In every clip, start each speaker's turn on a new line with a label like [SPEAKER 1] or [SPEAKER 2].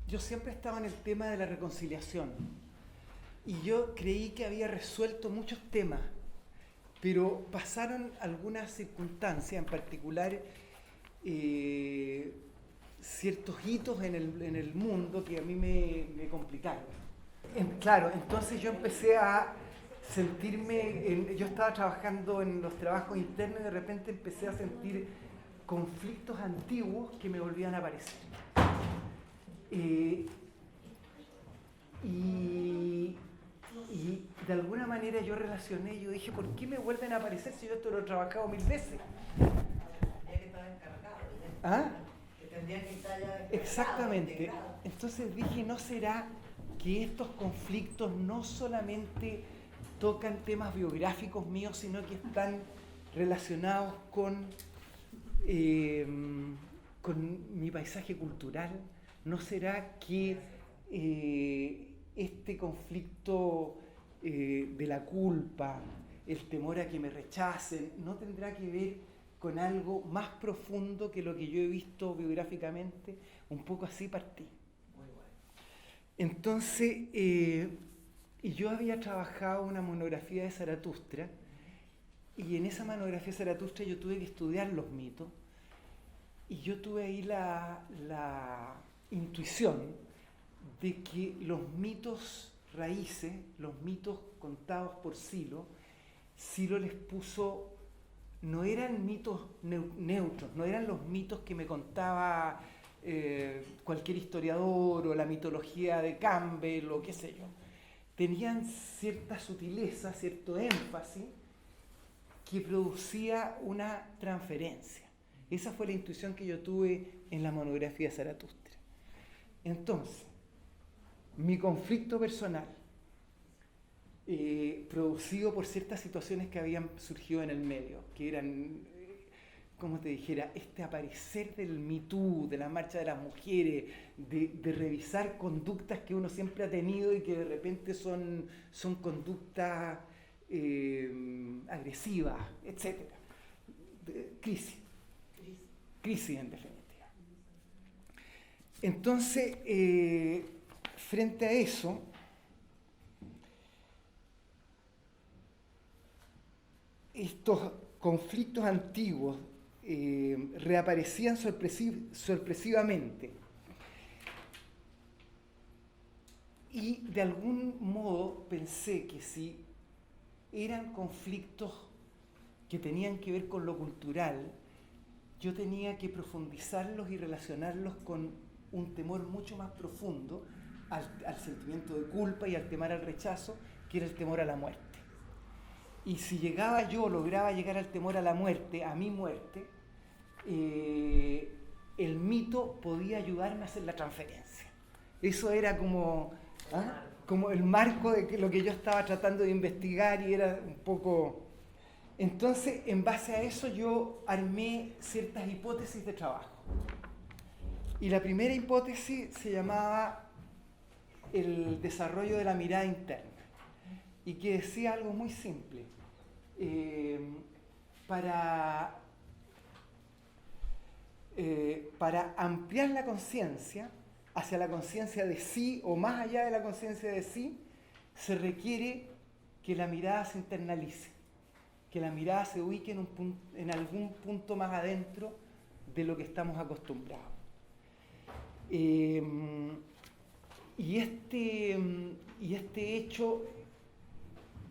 [SPEAKER 1] yo siempre estaba en el tema de la reconciliación y yo creí que había resuelto muchos temas, pero pasaron algunas circunstancias, en particular ciertos hitos en el mundo que a mí me complicaron. Claro, entonces yo empecé a sentirme, yo estaba trabajando en los trabajos internos y de repente empecé a sentir conflictos antiguos que me volvían a aparecer. Y de alguna manera yo relacioné, yo dije, ¿por qué me vuelven a aparecer si yo esto lo he trabajado 1000 veces?
[SPEAKER 2] Tendría que estar encargado.
[SPEAKER 1] ¿Ah?
[SPEAKER 2] Que tendría que estar ya
[SPEAKER 1] Exactamente. Entonces dije, ¿no será que estos conflictos no solamente tocan temas biográficos míos, sino que están relacionados con mi paisaje cultural? ¿No será que este conflicto de la culpa, el temor a que me rechacen, no tendrá que ver con algo más profundo que lo que yo he visto biográficamente? Un poco así partí.
[SPEAKER 2] Muy bueno.
[SPEAKER 1] Entonces, y yo había trabajado una monografía de Zaratustra, y en esa monografía de Zaratustra yo tuve que estudiar los mitos, y yo tuve ahí la intuición de que los mitos raíces, los mitos contados por Silo les puso, no eran mitos neutros, no eran los mitos que me contaba cualquier historiador o la mitología de Campbell o qué sé yo. Tenían cierta sutileza, cierto énfasis que producía una transferencia. Esa fue la intuición que yo tuve en la monografía de Zaratustra. Entonces, mi conflicto personal, producido por ciertas situaciones que habían surgido en el medio, que eran, como te dijera, este aparecer del Me Too, de la marcha de las mujeres, de revisar conductas que uno siempre ha tenido y que de repente son conductas agresivas, etc. Crisis en definitiva. Entonces, frente a eso, estos conflictos antiguos reaparecían sorpresivamente y de algún modo pensé que si eran conflictos que tenían que ver con lo cultural, yo tenía que profundizarlos y relacionarlos con un temor mucho más profundo al sentimiento de culpa y al temor al rechazo, que era el temor a la muerte. Y si lograba llegar al temor a la muerte, a mi muerte, el mito podía ayudarme a hacer la transferencia. Eso era como el marco de lo que yo estaba tratando de investigar, y era un poco... Entonces, en base a eso, yo armé ciertas hipótesis de trabajo. Y la primera hipótesis se llamaba el desarrollo de la mirada interna, y que decía algo muy simple. Para ampliar la conciencia hacia la conciencia de sí o más allá de la conciencia de sí, se requiere que la mirada se internalice, que la mirada se ubique en algún punto más adentro de lo que estamos acostumbrados. Y este hecho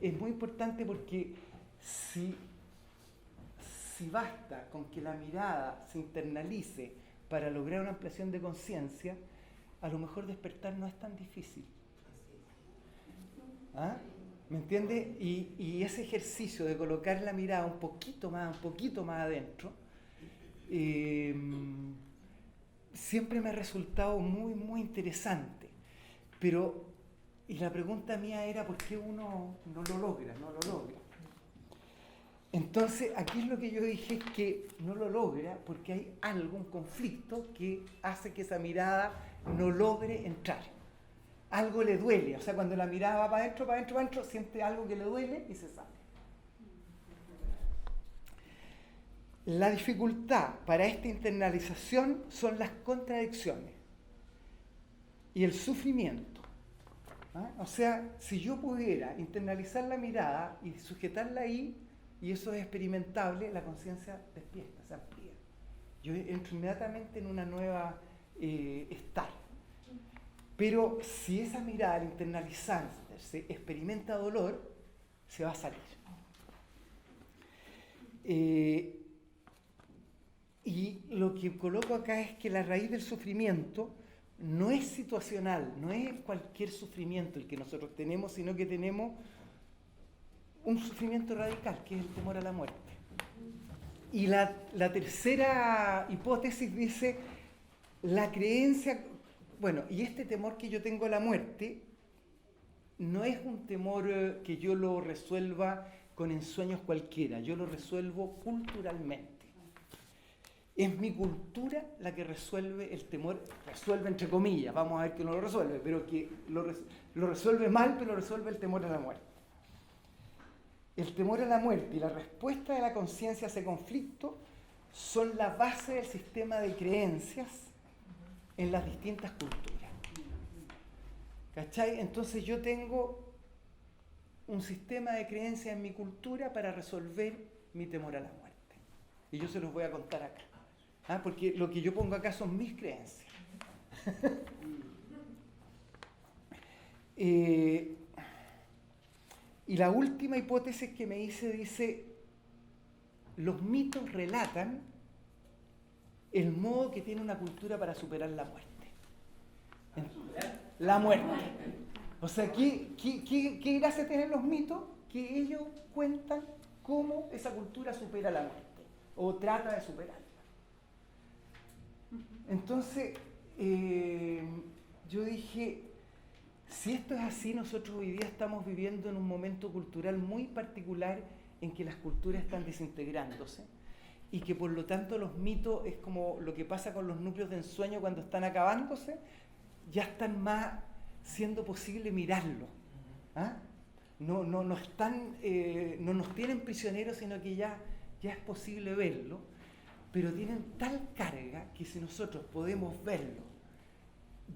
[SPEAKER 1] es muy importante porque si basta con que la mirada se internalice para lograr una ampliación de conciencia, a lo mejor despertar no es tan difícil. ¿Ah? ¿Me entiendes? Y ese ejercicio de colocar la mirada un poquito más adentro, siempre me ha resultado muy, muy interesante. Y la pregunta mía era, ¿por qué uno no lo logra? Entonces, aquí es lo que yo dije, es que no lo logra porque hay algún conflicto que hace que esa mirada no logre entrar. Algo le duele, o sea, cuando la mirada va para adentro, siente algo que le duele y se sale. La dificultad para esta internalización son las contradicciones. y el sufrimiento. ¿Ah? O sea, si yo pudiera internalizar la mirada y sujetarla ahí, y eso es experimentable, la conciencia despierta, se amplía. Yo entro inmediatamente en una nueva estar. Pero si esa mirada al internalizarse experimenta dolor, se va a salir. Y lo que coloco acá es que la raíz del sufrimiento no es situacional, no es cualquier sufrimiento el que nosotros tenemos, sino que tenemos un sufrimiento radical, que es el temor a la muerte. Y la tercera hipótesis dice, la creencia, bueno, y este temor que yo tengo a la muerte no es un temor que yo lo resuelva con ensueños cualquiera, yo lo resuelvo culturalmente. Es mi cultura la que resuelve el temor, resuelve entre comillas, vamos a ver que no lo resuelve, pero que lo resuelve mal, pero lo resuelve el temor a la muerte. El temor a la muerte y la respuesta de la conciencia a ese conflicto son la base del sistema de creencias en las distintas culturas. ¿Cachai? Entonces yo tengo un sistema de creencias en mi cultura para resolver mi temor a la muerte. Y yo se los voy a contar acá. ¿Ah? Porque lo que yo pongo acá son mis creencias. Y la última hipótesis que me dice, los mitos relatan el modo que tiene una cultura para superar la muerte. La muerte. O sea, ¿qué gracia tienen los mitos? Que ellos cuentan cómo esa cultura supera la muerte o trata de superarla. Entonces, yo dije, si esto es así, nosotros hoy día estamos viviendo en un momento cultural muy particular en que las culturas están desintegrándose y que por lo tanto los mitos es como lo que pasa con los núcleos de ensueño cuando están acabándose, ya están más siendo posible mirarlo. ¿Ah? No nos tienen prisioneros, sino que ya es posible verlo, pero tienen tal carga que si nosotros podemos verlo,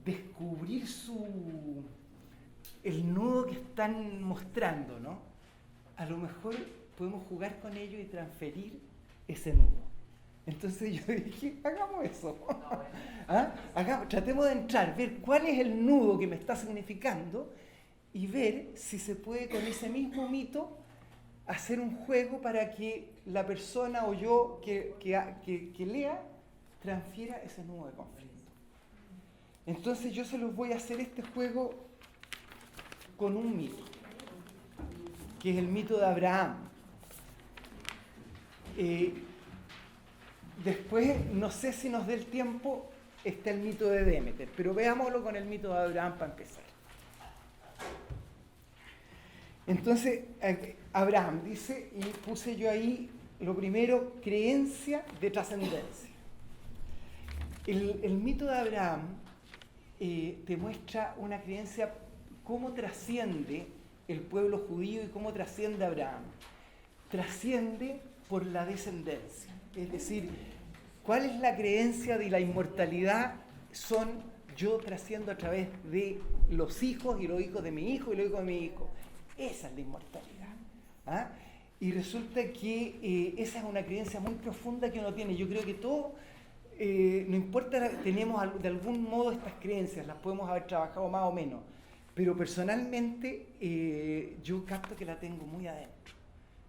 [SPEAKER 1] descubrir el nudo que están mostrando, ¿no? A lo mejor podemos jugar con ello y transferir ese nudo. Entonces yo dije, hagamos eso. ¿Ah? Tratemos de entrar, ver cuál es el nudo que me está significando y ver si se puede con ese mismo mito hacer un juego para que la persona o yo que lea transfiera ese nudo de conflicto. Entonces yo se los voy a hacer este juego con un mito, que es el mito de Abraham. Después, no sé si nos dé el tiempo, está el mito de Demeter, pero veámoslo con el mito de Abraham para empezar. Entonces, Abraham dice, y puse yo ahí lo primero, creencia de trascendencia. El mito de Abraham te muestra una creencia, cómo trasciende el pueblo judío y cómo trasciende Abraham. Trasciende por la descendencia. Es decir, ¿cuál es la creencia de la inmortalidad? Son yo trasciendo a través de los hijos y los hijos de mi hijo y los hijos de mi hijo. Esa es la inmortalidad. ¿Ah? Y resulta que esa es una creencia muy profunda que uno tiene. Yo creo que todos, no importa, tenemos de algún modo estas creencias, las podemos haber trabajado más o menos, pero personalmente yo capto que la tengo muy adentro.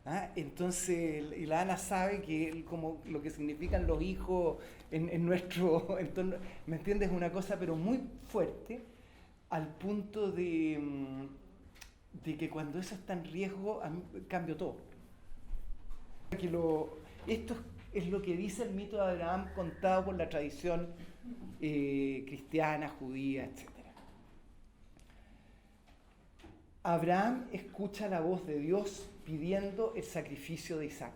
[SPEAKER 1] ¿Ah? Entonces, y la Ana sabe que como lo que significan los hijos en nuestro entorno, ¿me entiendes? Es una cosa pero muy fuerte, al punto de que cuando eso está en riesgo, a mí cambio todo. Esto es lo que dice el mito de Abraham contado por la tradición cristiana, judía, etc. Abraham escucha la voz de Dios pidiendo el sacrificio de Isaac.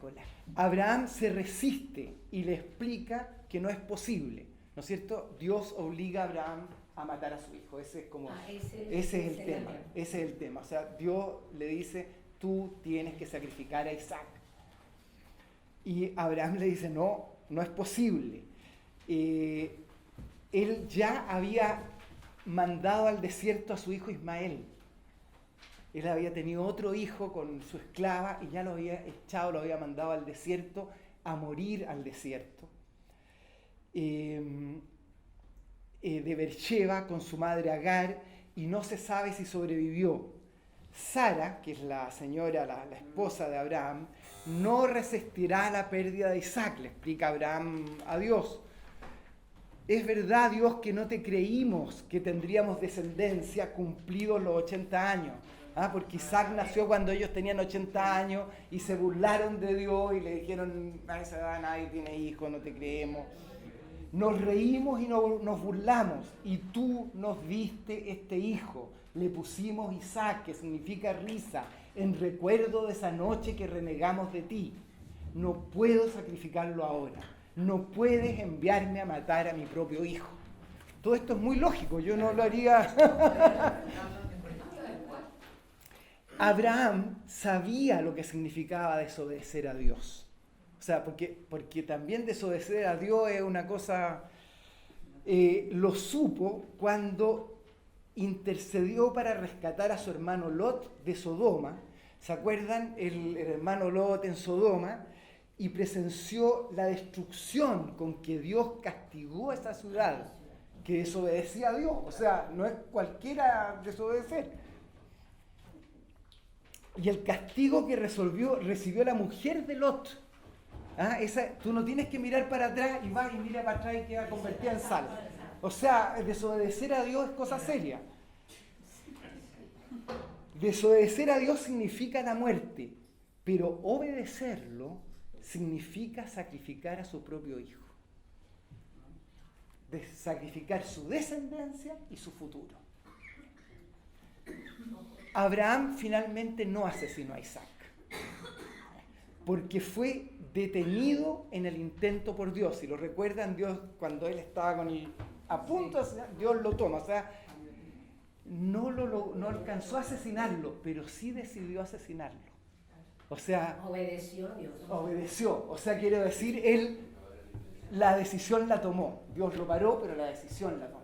[SPEAKER 1] Abraham se resiste y le explica que no es posible, ¿no es cierto? Dios obliga a Abraham a matar a su hijo. Ese es el tema. Ese es el tema. O sea, Dios le dice, tú tienes que sacrificar a Isaac. Y Abraham le dice, no es posible. Él ya había mandado al desierto a su hijo Ismael. Él había tenido otro hijo con su esclava y ya lo había echado, lo había mandado al desierto, a morir al desierto. De Beersheba con su madre Agar, y no se sabe si sobrevivió. Sara, que es la señora, la esposa de Abraham, no resistirá la pérdida de Isaac, le explica Abraham a Dios. Es verdad, Dios, que no te creímos que tendríamos descendencia cumplidos los 80 años. Porque Isaac nació cuando ellos tenían 80 años y se burlaron de Dios y le dijeron, a esa edad nadie tiene hijos, no te creemos. Nos reímos y nos burlamos y tú nos diste este hijo. Le pusimos Isaac, que significa risa, en recuerdo de esa noche que renegamos de ti. No puedo sacrificarlo ahora. No puedes enviarme a matar a mi propio hijo. Todo esto es muy lógico, yo no lo haría. Abraham sabía lo que significaba desobedecer a Dios. O sea, porque también desobedecer a Dios es una cosa... lo supo cuando intercedió para rescatar a su hermano Lot de Sodoma. ¿Se acuerdan? El hermano Lot en Sodoma, y presenció la destrucción con que Dios castigó a esa ciudad, que desobedecía a Dios. O sea, no es cualquiera desobedecer. Y el castigo que recibió la mujer de Lot. Tú no tienes que mirar para atrás y vas y mira para atrás y queda convertida en sal. O sea, desobedecer a Dios es cosa seria. Desobedecer a Dios significa la muerte, pero obedecerlo significa sacrificar a su propio hijo. Sacrificar su descendencia y su futuro. Abraham finalmente no asesinó a Isaac, porque fue detenido en el intento por Dios. Si lo recuerdan, Dios, cuando él estaba a punto de asesinar, Dios lo toma. O sea, no alcanzó a asesinarlo, pero sí decidió asesinarlo. O sea,
[SPEAKER 3] obedeció a Dios.
[SPEAKER 1] Obedeció. O sea, quiero decir, él la decisión la tomó. Dios lo paró, pero la decisión la tomó.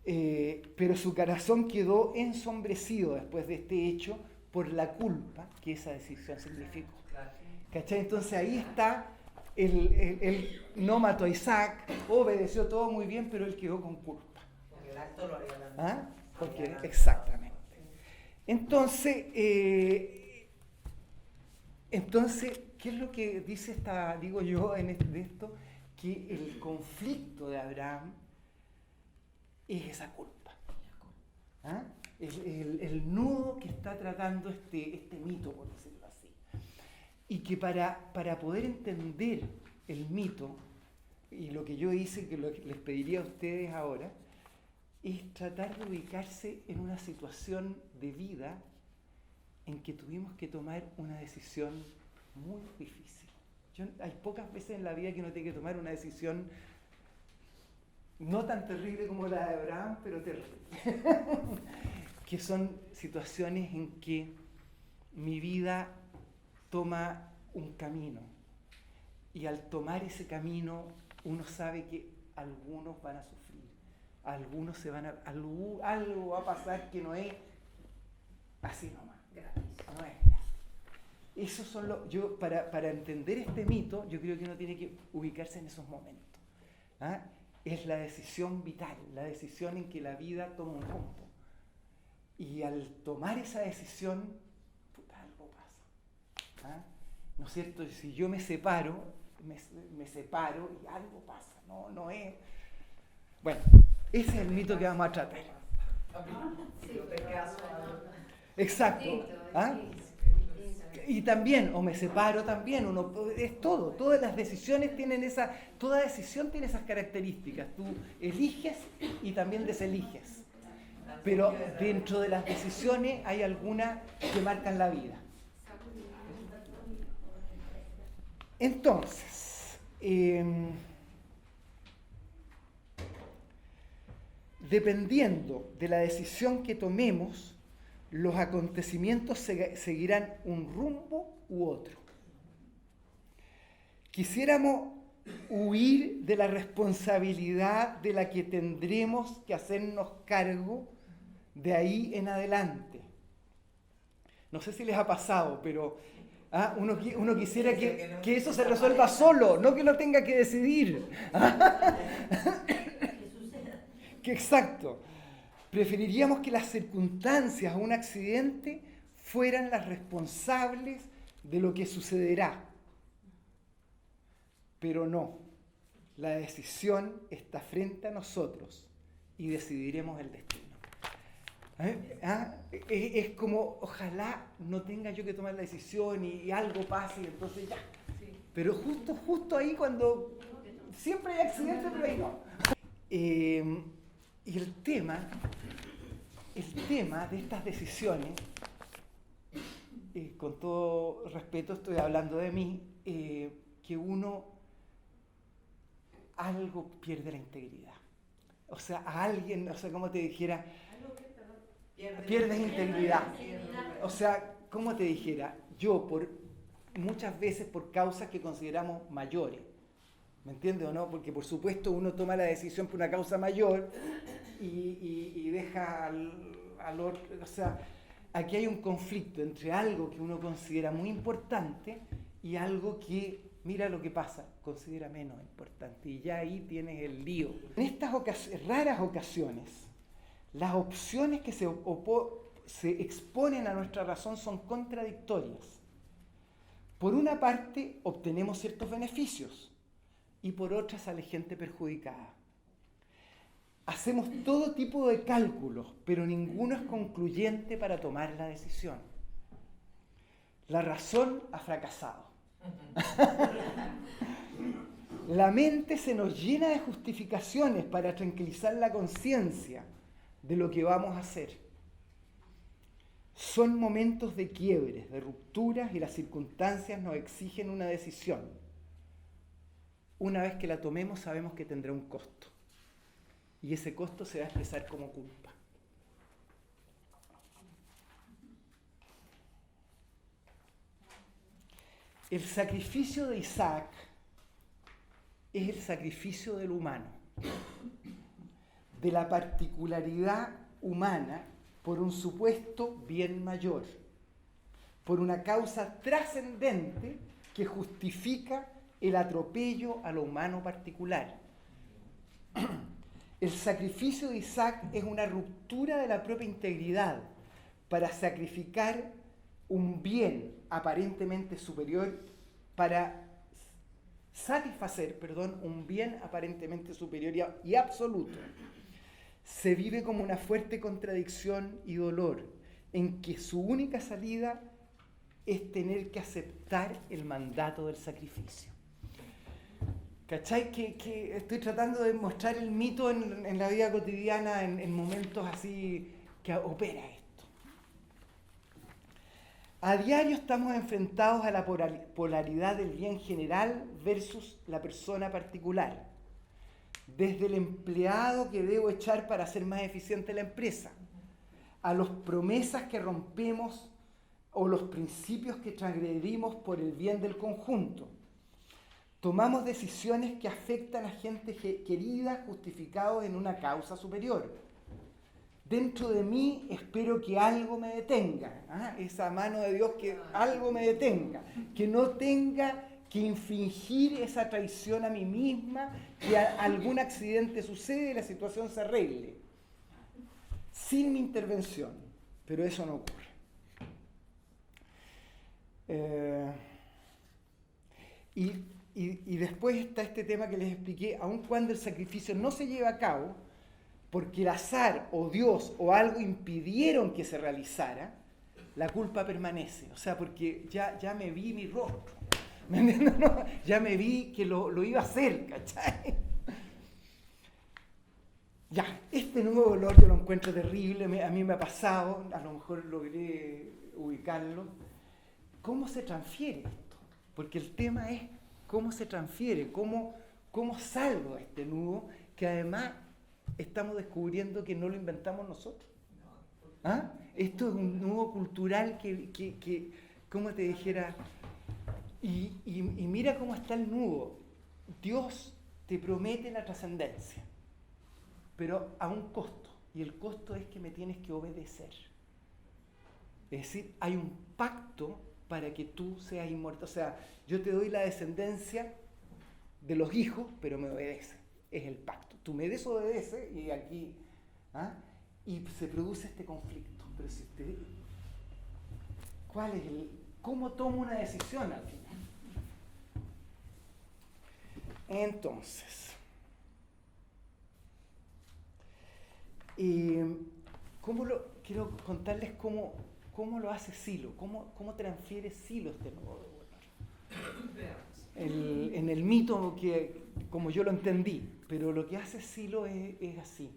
[SPEAKER 1] Pero su corazón quedó ensombrecido después de este hecho por la culpa que esa decisión significó. ¿Cachai? Entonces ahí está, él no mató a Isaac, obedeció todo muy bien, pero él quedó con culpa.
[SPEAKER 2] Porque el acto lo haría la
[SPEAKER 1] Porque, exactamente. Entonces, ¿qué es lo que dice digo yo de esto? Que el conflicto de Abraham es esa culpa. El nudo que está tratando este mito, por decirlo así. Y que para poder entender el mito, y lo que yo hice, que les pediría a ustedes ahora, es tratar de ubicarse en una situación de vida en que tuvimos que tomar una decisión muy difícil. Hay pocas veces en la vida que uno tiene que tomar una decisión no tan terrible como la de Abraham, pero terrible. Que son situaciones en que mi vida toma un camino. Y al tomar ese camino, uno sabe que algunos van a sufrir. Algunos algo va a pasar que no es así nomás. No es gratis. Esos son para entender este mito, yo creo que uno tiene que ubicarse en esos momentos. Es la decisión vital, la decisión en que la vida toma un rumbo. Y al tomar esa decisión, algo pasa. ¿No es cierto? Si yo me separo, me separo y algo pasa. No es... Bueno, ese es el mito que vamos a tratar. Exacto. Y también, o me separo también, es todo. Todas las decisiones tienen toda decisión tiene esas características. Tú eliges y también deseliges. Pero dentro de las decisiones hay algunas que marcan la vida. Entonces, dependiendo de la decisión que tomemos, los acontecimientos seguirán un rumbo u otro. Quisiéramos huir de la responsabilidad de la que tendremos que hacernos cargo de ahí en adelante. No sé si les ha pasado, pero uno quisiera que eso se resuelva solo, no que lo tenga que decidir. Que exacto. Preferiríamos que las circunstancias o un accidente fueran las responsables de lo que sucederá. Pero no, la decisión está frente a nosotros y decidiremos el destino. Es como, ojalá no tenga yo que tomar la decisión y algo pase y entonces ya. Sí. Pero justo ahí cuando siempre hay accidentes, pero ahí no. Y el tema de estas decisiones, con todo respeto estoy hablando de mí, que uno algo pierde la integridad. O sea, a alguien, o sea, como te dijera, pierdes integridad. O sea, como te dijera, yo muchas veces por causas que consideramos mayores, ¿me entiendes o no? Porque por supuesto uno toma la decisión por una causa mayor y deja al otro, o sea, aquí hay un conflicto entre algo que uno considera muy importante y algo que, mira lo que pasa, considera menos importante, y ya ahí tienes el lío. En estas raras ocasiones, las opciones que se exponen a nuestra razón son contradictorias. Por una parte, obtenemos ciertos beneficios y por otra sale gente perjudicada. Hacemos todo tipo de cálculos, pero ninguno es concluyente para tomar la decisión. La razón ha fracasado. La mente se nos llena de justificaciones para tranquilizar la conciencia de lo que vamos a hacer. Son momentos de quiebres, de rupturas, y las circunstancias nos exigen una decisión. Una vez que la tomemos, sabemos que tendrá un costo. Y ese costo se va a expresar como culpa. El sacrificio de Isaac es el sacrificio del humano, de la particularidad humana por un supuesto bien mayor, por una causa trascendente que justifica el atropello a lo humano particular. El sacrificio de Isaac es una ruptura de la propia integridad para sacrificar un bien aparentemente superior, para satisfacer, un bien aparentemente superior y absoluto. Se vive como una fuerte contradicción y dolor, en que su única salida es tener que aceptar el mandato del sacrificio. ¿Cachai? Que estoy tratando de mostrar el mito en la vida cotidiana, en momentos así que opera esto. A diario estamos enfrentados a la polaridad del bien general versus la persona particular. Desde el empleado que debo echar para hacer más eficiente la empresa, a las promesas que rompemos o los principios que transgredimos por el bien del conjunto. Tomamos decisiones que afectan a gente querida, justificados en una causa superior. Dentro de mí espero que algo me detenga, esa mano de Dios, que algo me detenga, que no tenga que infringir esa traición a mí misma, que algún accidente sucede y la situación se arregle, sin mi intervención, pero eso no ocurre. Y después está este tema que les expliqué, aun cuando el sacrificio no se lleva a cabo, porque el azar o Dios o algo impidieron que se realizara, la culpa permanece. O sea, porque ya me vi mi rostro, ¿me entiendes? No, ya me vi que lo iba a hacer, ¿cachai? Ya, este nuevo dolor yo lo encuentro terrible, a mí me ha pasado, a lo mejor logré ubicarlo. ¿Cómo se transfiere esto? Porque el tema es cómo se transfiere, cómo salgo de este nudo, que además estamos descubriendo que no lo inventamos nosotros. Esto es un nudo cultural que ¿cómo te dijera? Y mira cómo está el nudo. Dios te promete la trascendencia, pero a un costo, y el costo es que me tienes que obedecer. Es decir, hay un pacto para que tú seas inmortal. O sea, yo te doy la descendencia de los hijos, pero me obedeces. Es el pacto. Tú me desobedeces y aquí... Y se produce este conflicto. Pero si ¿cómo tomo una decisión al final? Entonces, quiero contarles cómo lo hace Silo, cómo transfiere Silo este nuevo devorador. En el mito, como yo lo entendí, pero lo que hace Silo es así.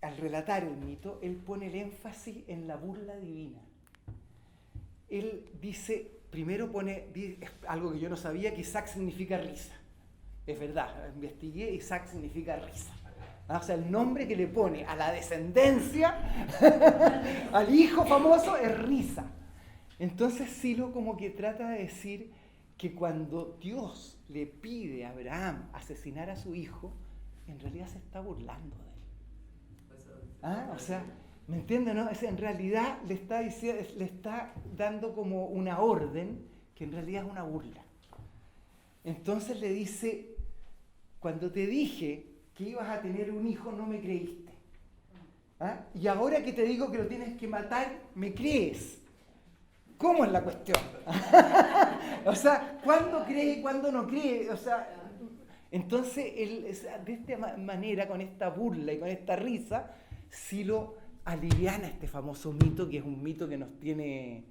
[SPEAKER 1] Al relatar el mito, él pone el énfasis en la burla divina. Él dice, primero dice algo que yo no sabía, que Isaac significa risa. Es verdad, investigué, Isaac significa risa. O sea, el nombre que le pone a la descendencia, al hijo famoso, es risa. Entonces Silo como que trata de decir que cuando Dios le pide a Abraham asesinar a su hijo, en realidad se está burlando de él. O sea, ¿me entienden, no? En realidad le está dando como una orden que en realidad es una burla. Entonces le dice, cuando te dije que ibas a tener un hijo no me creíste. Y ahora que te digo que lo tienes que matar, me crees. ¿Cómo es la cuestión? O sea, ¿cuándo cree y cuándo no cree? O sea, entonces, de esta manera, con esta burla y con esta risa, Silo aliviana este famoso mito, que es un mito que nos tiene...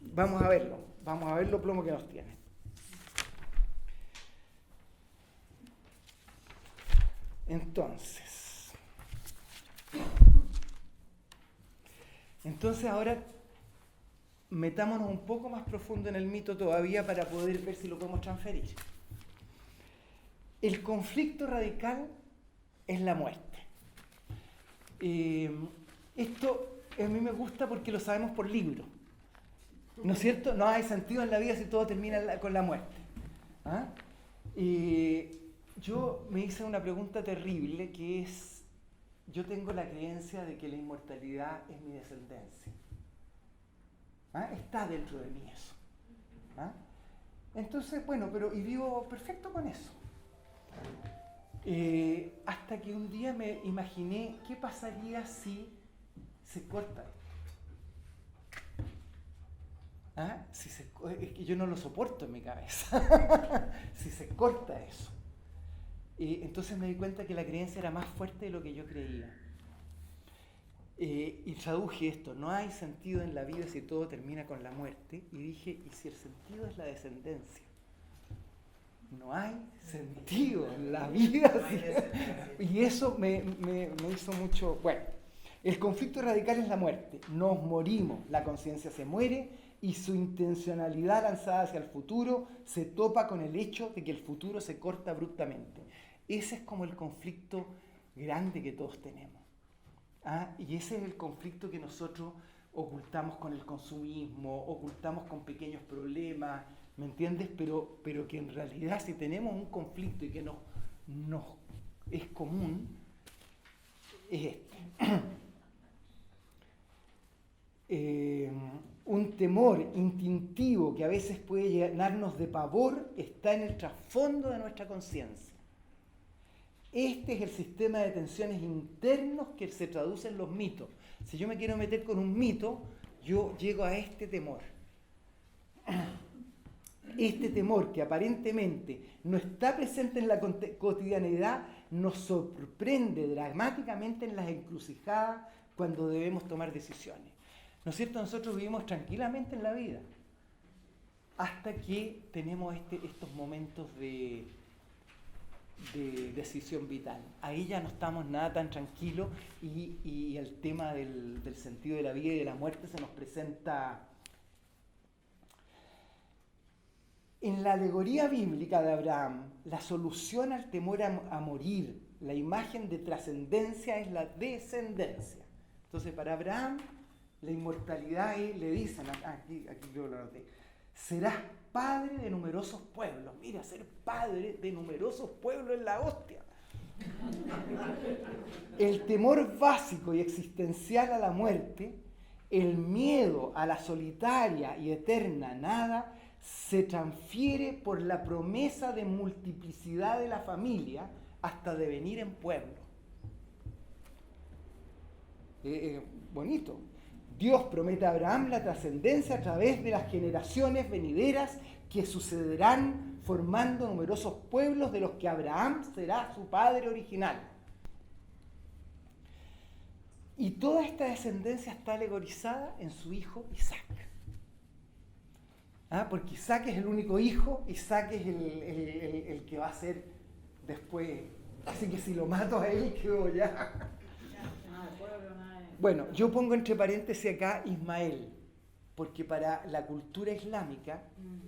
[SPEAKER 1] vamos a verlo, plomo que nos tiene. Entonces ahora metámonos un poco más profundo en el mito todavía para poder ver si lo podemos transferir. El conflicto radical es la muerte. Esto a mí me gusta porque lo sabemos por libro. ¿No es cierto? No hay sentido en la vida si todo termina con la muerte. Yo me hice una pregunta terrible que es, yo tengo la creencia de que la inmortalidad es mi descendencia. Está dentro de mí eso. Entonces, bueno, y vivo perfecto con eso. Hasta que un día me imaginé qué pasaría si se corta esto. Es que yo no lo soporto en mi cabeza. Si se corta eso. Entonces me di cuenta que la creencia era más fuerte de lo que yo creía. Y traduje esto, no hay sentido en la vida si todo termina con la muerte. Y dije, ¿y si el sentido es la descendencia? No hay sentido en la vida. Y eso me hizo mucho... Bueno, el conflicto radical es la muerte. Nos morimos, la conciencia se muere y su intencionalidad lanzada hacia el futuro se topa con el hecho de que el futuro se corta abruptamente. Ese es como el conflicto grande que todos tenemos. Y ese es el conflicto que nosotros ocultamos con el consumismo, ocultamos con pequeños problemas, ¿me entiendes? Pero que en realidad si tenemos un conflicto y que nos es común, es este. Un temor instintivo que a veces puede llenarnos de pavor está en el trasfondo de nuestra conciencia. Este es el sistema de tensiones internos que se traduce en los mitos. Si yo me quiero meter con un mito, yo llego a este temor. Este temor que aparentemente no está presente en la cotidianidad nos sorprende dramáticamente en las encrucijadas cuando debemos tomar decisiones. ¿No es cierto? Nosotros vivimos tranquilamente en la vida hasta que tenemos estos momentos de decisión vital. Ahí ya no estamos nada tan tranquilos y el tema del sentido de la vida y de la muerte se nos presenta. En la alegoría bíblica de Abraham, la solución al temor a morir, la imagen de trascendencia es la descendencia. Entonces, para Abraham, la inmortalidad le dicen, aquí creo que lo noté, serás padre de numerosos pueblos. Mira, ser padre de numerosos pueblos es la hostia. El temor básico y existencial a la muerte, el miedo a la solitaria y eterna nada, se transfiere por la promesa de multiplicidad de la familia hasta devenir en pueblo. Bonito. Dios promete a Abraham la trascendencia a través de las generaciones venideras que sucederán formando numerosos pueblos de los que Abraham será su padre original. Y toda esta descendencia está alegorizada en su hijo Isaac. Porque Isaac es el único hijo, Isaac es el que va a ser después. Así que si lo mato a él, quedo ya. Bueno, yo pongo entre paréntesis acá Ismael, porque para la cultura islámica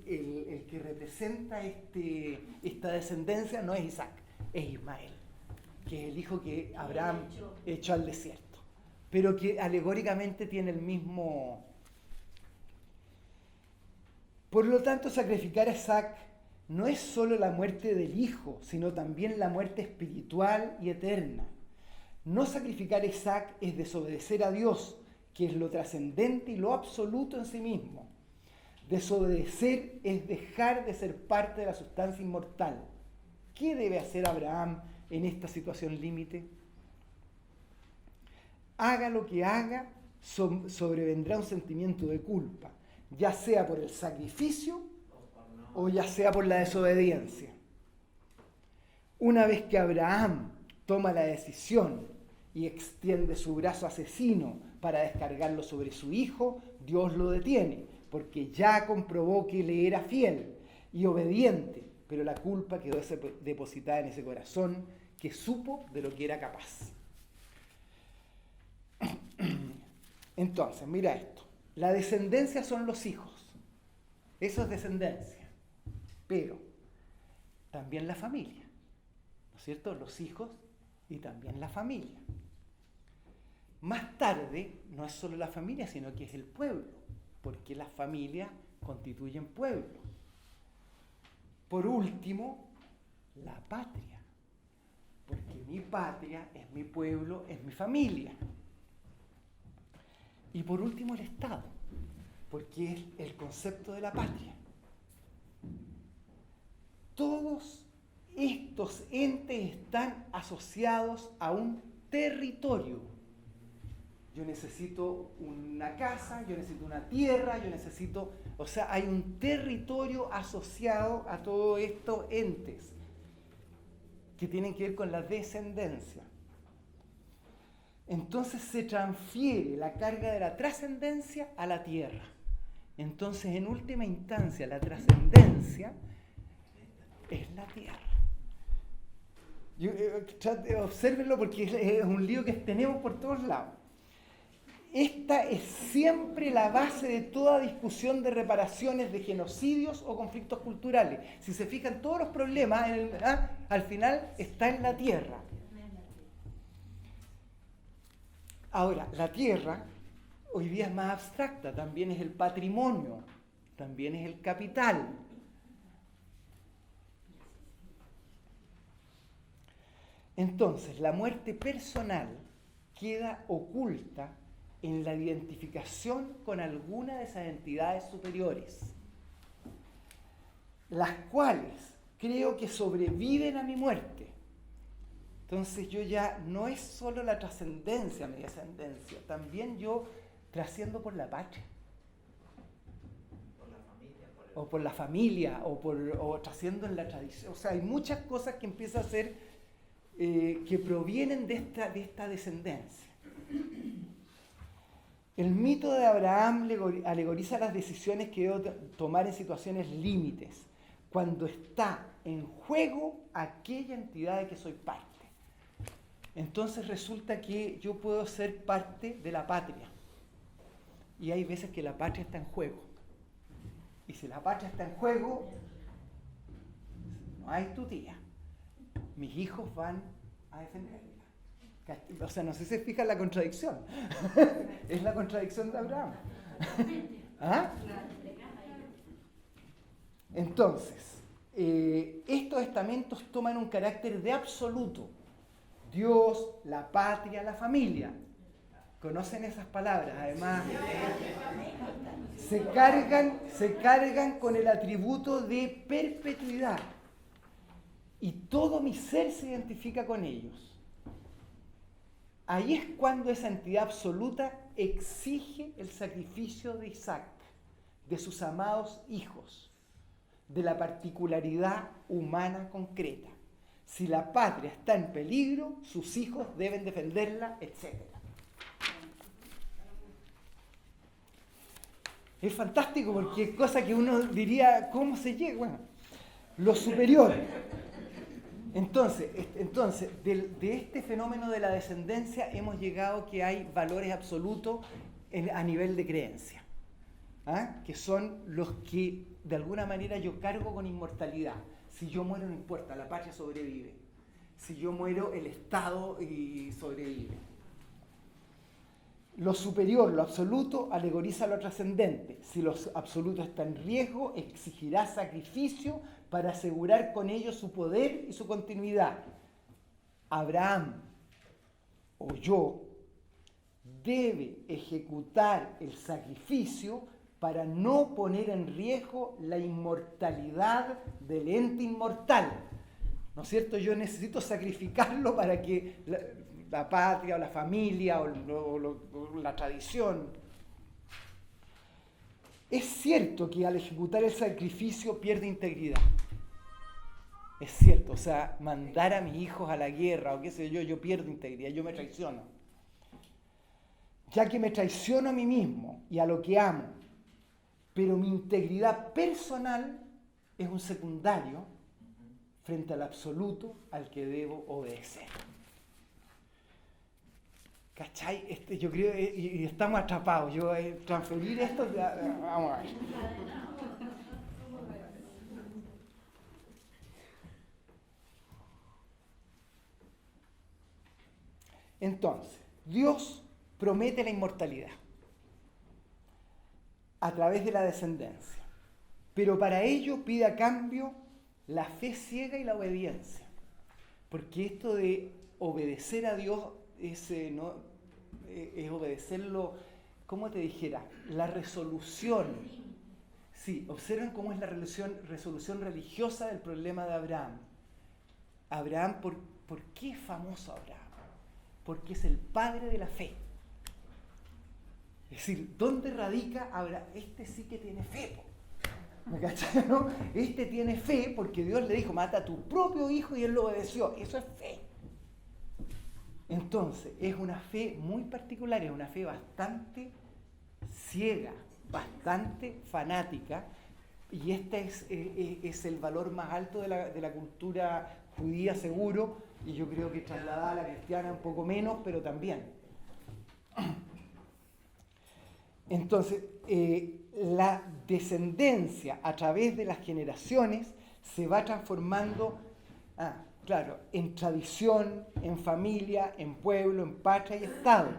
[SPEAKER 1] el que representa esta descendencia no es Isaac, es Ismael, que es el hijo que Abraham echó al desierto, pero que alegóricamente tiene el mismo. Por lo tanto, sacrificar a Isaac no es solo la muerte del hijo, sino también la muerte espiritual y eterna. No sacrificar a Isaac es desobedecer a Dios, que es lo trascendente y lo absoluto en sí mismo. Desobedecer es dejar de ser parte de la sustancia inmortal. ¿Qué debe hacer Abraham en esta situación límite? Haga lo que haga, sobrevendrá un sentimiento de culpa, ya sea por el sacrificio o ya sea por la desobediencia. Una vez que Abraham toma la decisión y extiende su brazo asesino para descargarlo sobre su hijo, Dios lo detiene, porque ya comprobó que le era fiel y obediente, pero la culpa quedó depositada en ese corazón que supo de lo que era capaz. Entonces, mira esto. La descendencia son los hijos. Eso es descendencia. Pero también la familia. ¿No es cierto? Los hijos y también la familia. Más tarde, no es solo la familia, sino que es el pueblo, porque las familias constituyen pueblo. Por último, la patria, porque mi patria es mi pueblo, es mi familia. Y por último, el Estado, porque es el concepto de la patria. Todos estos entes están asociados a un territorio. Yo necesito una casa, yo necesito una tierra, o sea, hay un territorio asociado a todos estos entes que tienen que ver con la descendencia. Entonces se transfiere la carga de la trascendencia a la tierra. Entonces, en última instancia, la trascendencia es la tierra. Obsérvenlo porque es un lío que tenemos por todos lados. Esta es siempre la base de toda discusión de reparaciones de genocidios o conflictos culturales. Si se fijan, todos los problemas al final está en la tierra. Ahora, la tierra hoy día es más abstracta, también es el patrimonio, también es el capital. Entonces, la muerte personal queda oculta en la identificación con alguna de esas entidades superiores, las cuales creo que sobreviven a mi muerte. Entonces yo ya no es solo la trascendencia, mi descendencia, también yo trasciendo por la patria. Por la familia, o trasciendo en la tradición. O sea, hay muchas cosas que empiezan a ser, que provienen de esta descendencia. El mito de Abraham alegoriza las decisiones que debo tomar en situaciones límites, cuando está en juego aquella entidad de que soy parte. Entonces resulta que yo puedo ser parte de la patria. Y hay veces que la patria está en juego. Y si la patria está en juego, no hay tutía. Mis hijos van a defenderla. O sea, no sé si se fija en la contradicción. Es la contradicción de Abraham. ¿Ah? Entonces, estos estamentos toman un carácter de absoluto. Dios, la patria, la familia. ¿Conocen esas palabras? Además, se cargan con el atributo de perpetuidad. Y todo mi ser se identifica con ellos. Ahí es cuando esa entidad absoluta exige el sacrificio de Isaac, de sus amados hijos, de la particularidad humana concreta. Si la patria está en peligro, sus hijos deben defenderla, etc. Es fantástico porque es cosa que uno diría, ¿cómo se llega? Bueno, lo superior. Entonces de este fenómeno de la descendencia hemos llegado que hay valores absolutos a nivel de creencia, que son los que de alguna manera yo cargo con inmortalidad. Si yo muero no importa, la patria sobrevive. Si yo muero, el Estado sobrevive. Lo superior, lo absoluto, alegoriza lo trascendente. Si lo absoluto está en riesgo, exigirá sacrificio para asegurar con ello su poder y su continuidad. Abraham o yo debe ejecutar el sacrificio para no poner en riesgo la inmortalidad del ente inmortal. ¿No es cierto? Yo necesito sacrificarlo para que la patria o la familia o la tradición. Es cierto que al ejecutar el sacrificio pierde integridad. Es cierto, o sea, mandar a mis hijos a la guerra o qué sé yo pierdo integridad, yo me traiciono. Ya que me traiciono a mí mismo y a lo que amo, pero mi integridad personal es un secundario frente al absoluto al que debo obedecer. ¿Cachai? Yo creo y estamos atrapados. Transferir esto, vamos a ver. Entonces, Dios promete la inmortalidad a través de la descendencia, pero para ello pide a cambio la fe ciega y la obediencia, porque esto de obedecer a Dios es obedecerlo, ¿cómo te dijera? La resolución. Sí, observen cómo es la resolución religiosa del problema de Abraham. Abraham, ¿por qué es famoso Abraham? Porque es el padre de la fe. Es decir, ¿dónde radica Abraham? Este sí que tiene fe. ¿Me cachai, no? Este tiene fe porque Dios le dijo, mata a tu propio hijo y él lo obedeció. Eso es fe. Entonces, es una fe muy particular, es una fe bastante ciega, bastante fanática, y este es el valor más alto de la cultura judía, seguro, y yo creo que trasladada a la cristiana un poco menos, pero también. Entonces, la descendencia a través de las generaciones se va transformando, en tradición, en familia, en pueblo, en patria y Estado.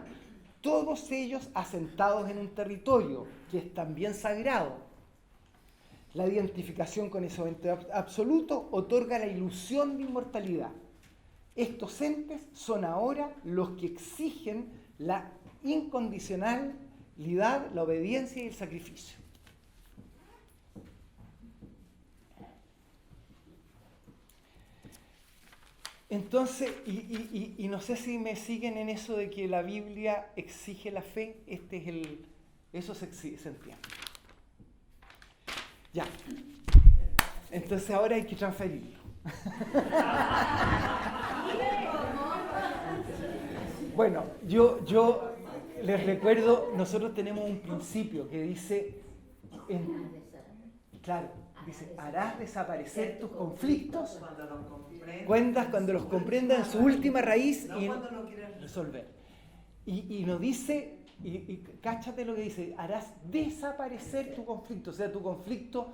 [SPEAKER 1] Todos ellos asentados en un territorio que es también sagrado. La identificación con ese ente absoluto otorga la ilusión de inmortalidad. Estos entes son ahora los que exigen la incondicionalidad, la obediencia y el sacrificio. Entonces, y no sé si me siguen en eso de que la Biblia exige la fe, eso se entiende. Ya. Entonces ahora hay que transferirlo. Bueno, yo les recuerdo, nosotros tenemos un principio que dice, dice, harás desaparecer tus conflictos cuando los comprendas en su última raíz y resolver. Y nos dice, y cáchate lo que dice, harás desaparecer tu conflicto, o sea, tu conflicto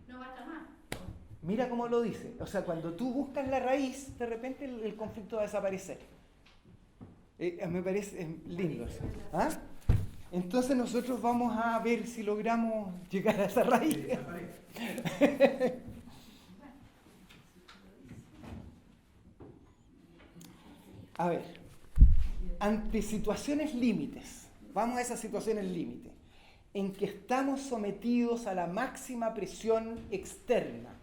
[SPEAKER 3] no va a estar más.
[SPEAKER 1] Mira cómo lo dice, o sea, cuando tú buscas la raíz, de repente el conflicto va a desaparecer. Me parece lindo eso. ¿Ah? Entonces nosotros vamos a ver si logramos llegar a esa raíz. A ver, ante situaciones límites, vamos a esas situaciones límites, en que estamos sometidos a la máxima presión externa,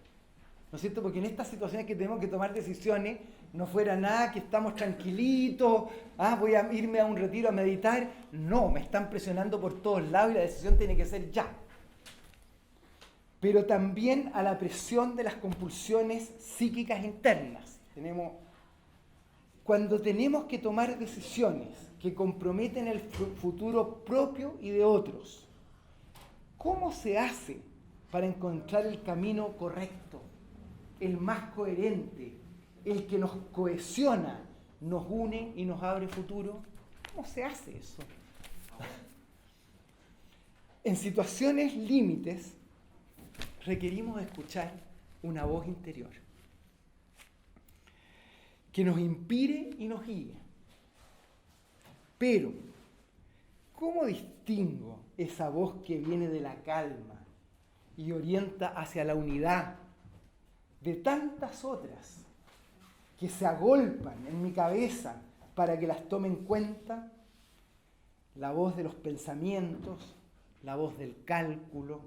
[SPEAKER 1] ¿no es cierto? Porque en estas situaciones que tenemos que tomar decisiones, no fuera nada que estamos tranquilitos, voy a irme a un retiro a meditar, no, me están presionando por todos lados y la decisión tiene que ser ya. Pero también a la presión de las compulsiones psíquicas internas. Cuando tenemos que tomar decisiones que comprometen el futuro propio y de otros, ¿cómo se hace para encontrar el camino correcto, el más coherente, el que nos cohesiona, nos une y nos abre futuro? ¿Cómo se hace eso? En situaciones límites requerimos escuchar una voz interior que nos inspire y nos guíe. Pero, ¿cómo distingo esa voz que viene de la calma y orienta hacia la unidad de tantas otras que se agolpan en mi cabeza para que las tome en cuenta? La voz de los pensamientos, la voz del cálculo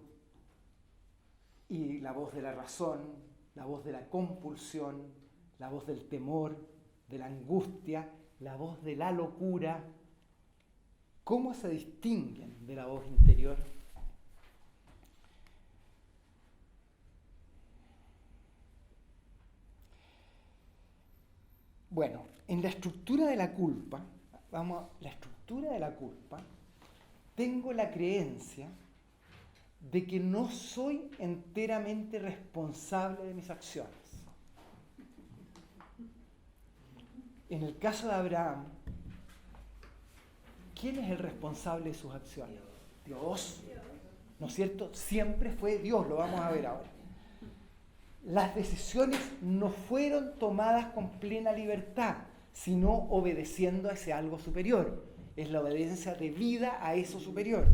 [SPEAKER 1] y la voz de la razón, la voz de la compulsión, la voz del temor, de la angustia, la voz de la locura. ¿Cómo se distinguen de la voz interior? Bueno, en la estructura de la culpa, tengo la creencia de que no soy enteramente responsable de mis acciones. En el caso de Abraham, ¿quién es el responsable de sus acciones? Dios. ¿No es cierto? Siempre fue Dios, lo vamos a ver ahora. Las decisiones no fueron tomadas con plena libertad, sino obedeciendo a ese algo superior. Es la obediencia debida a eso superior.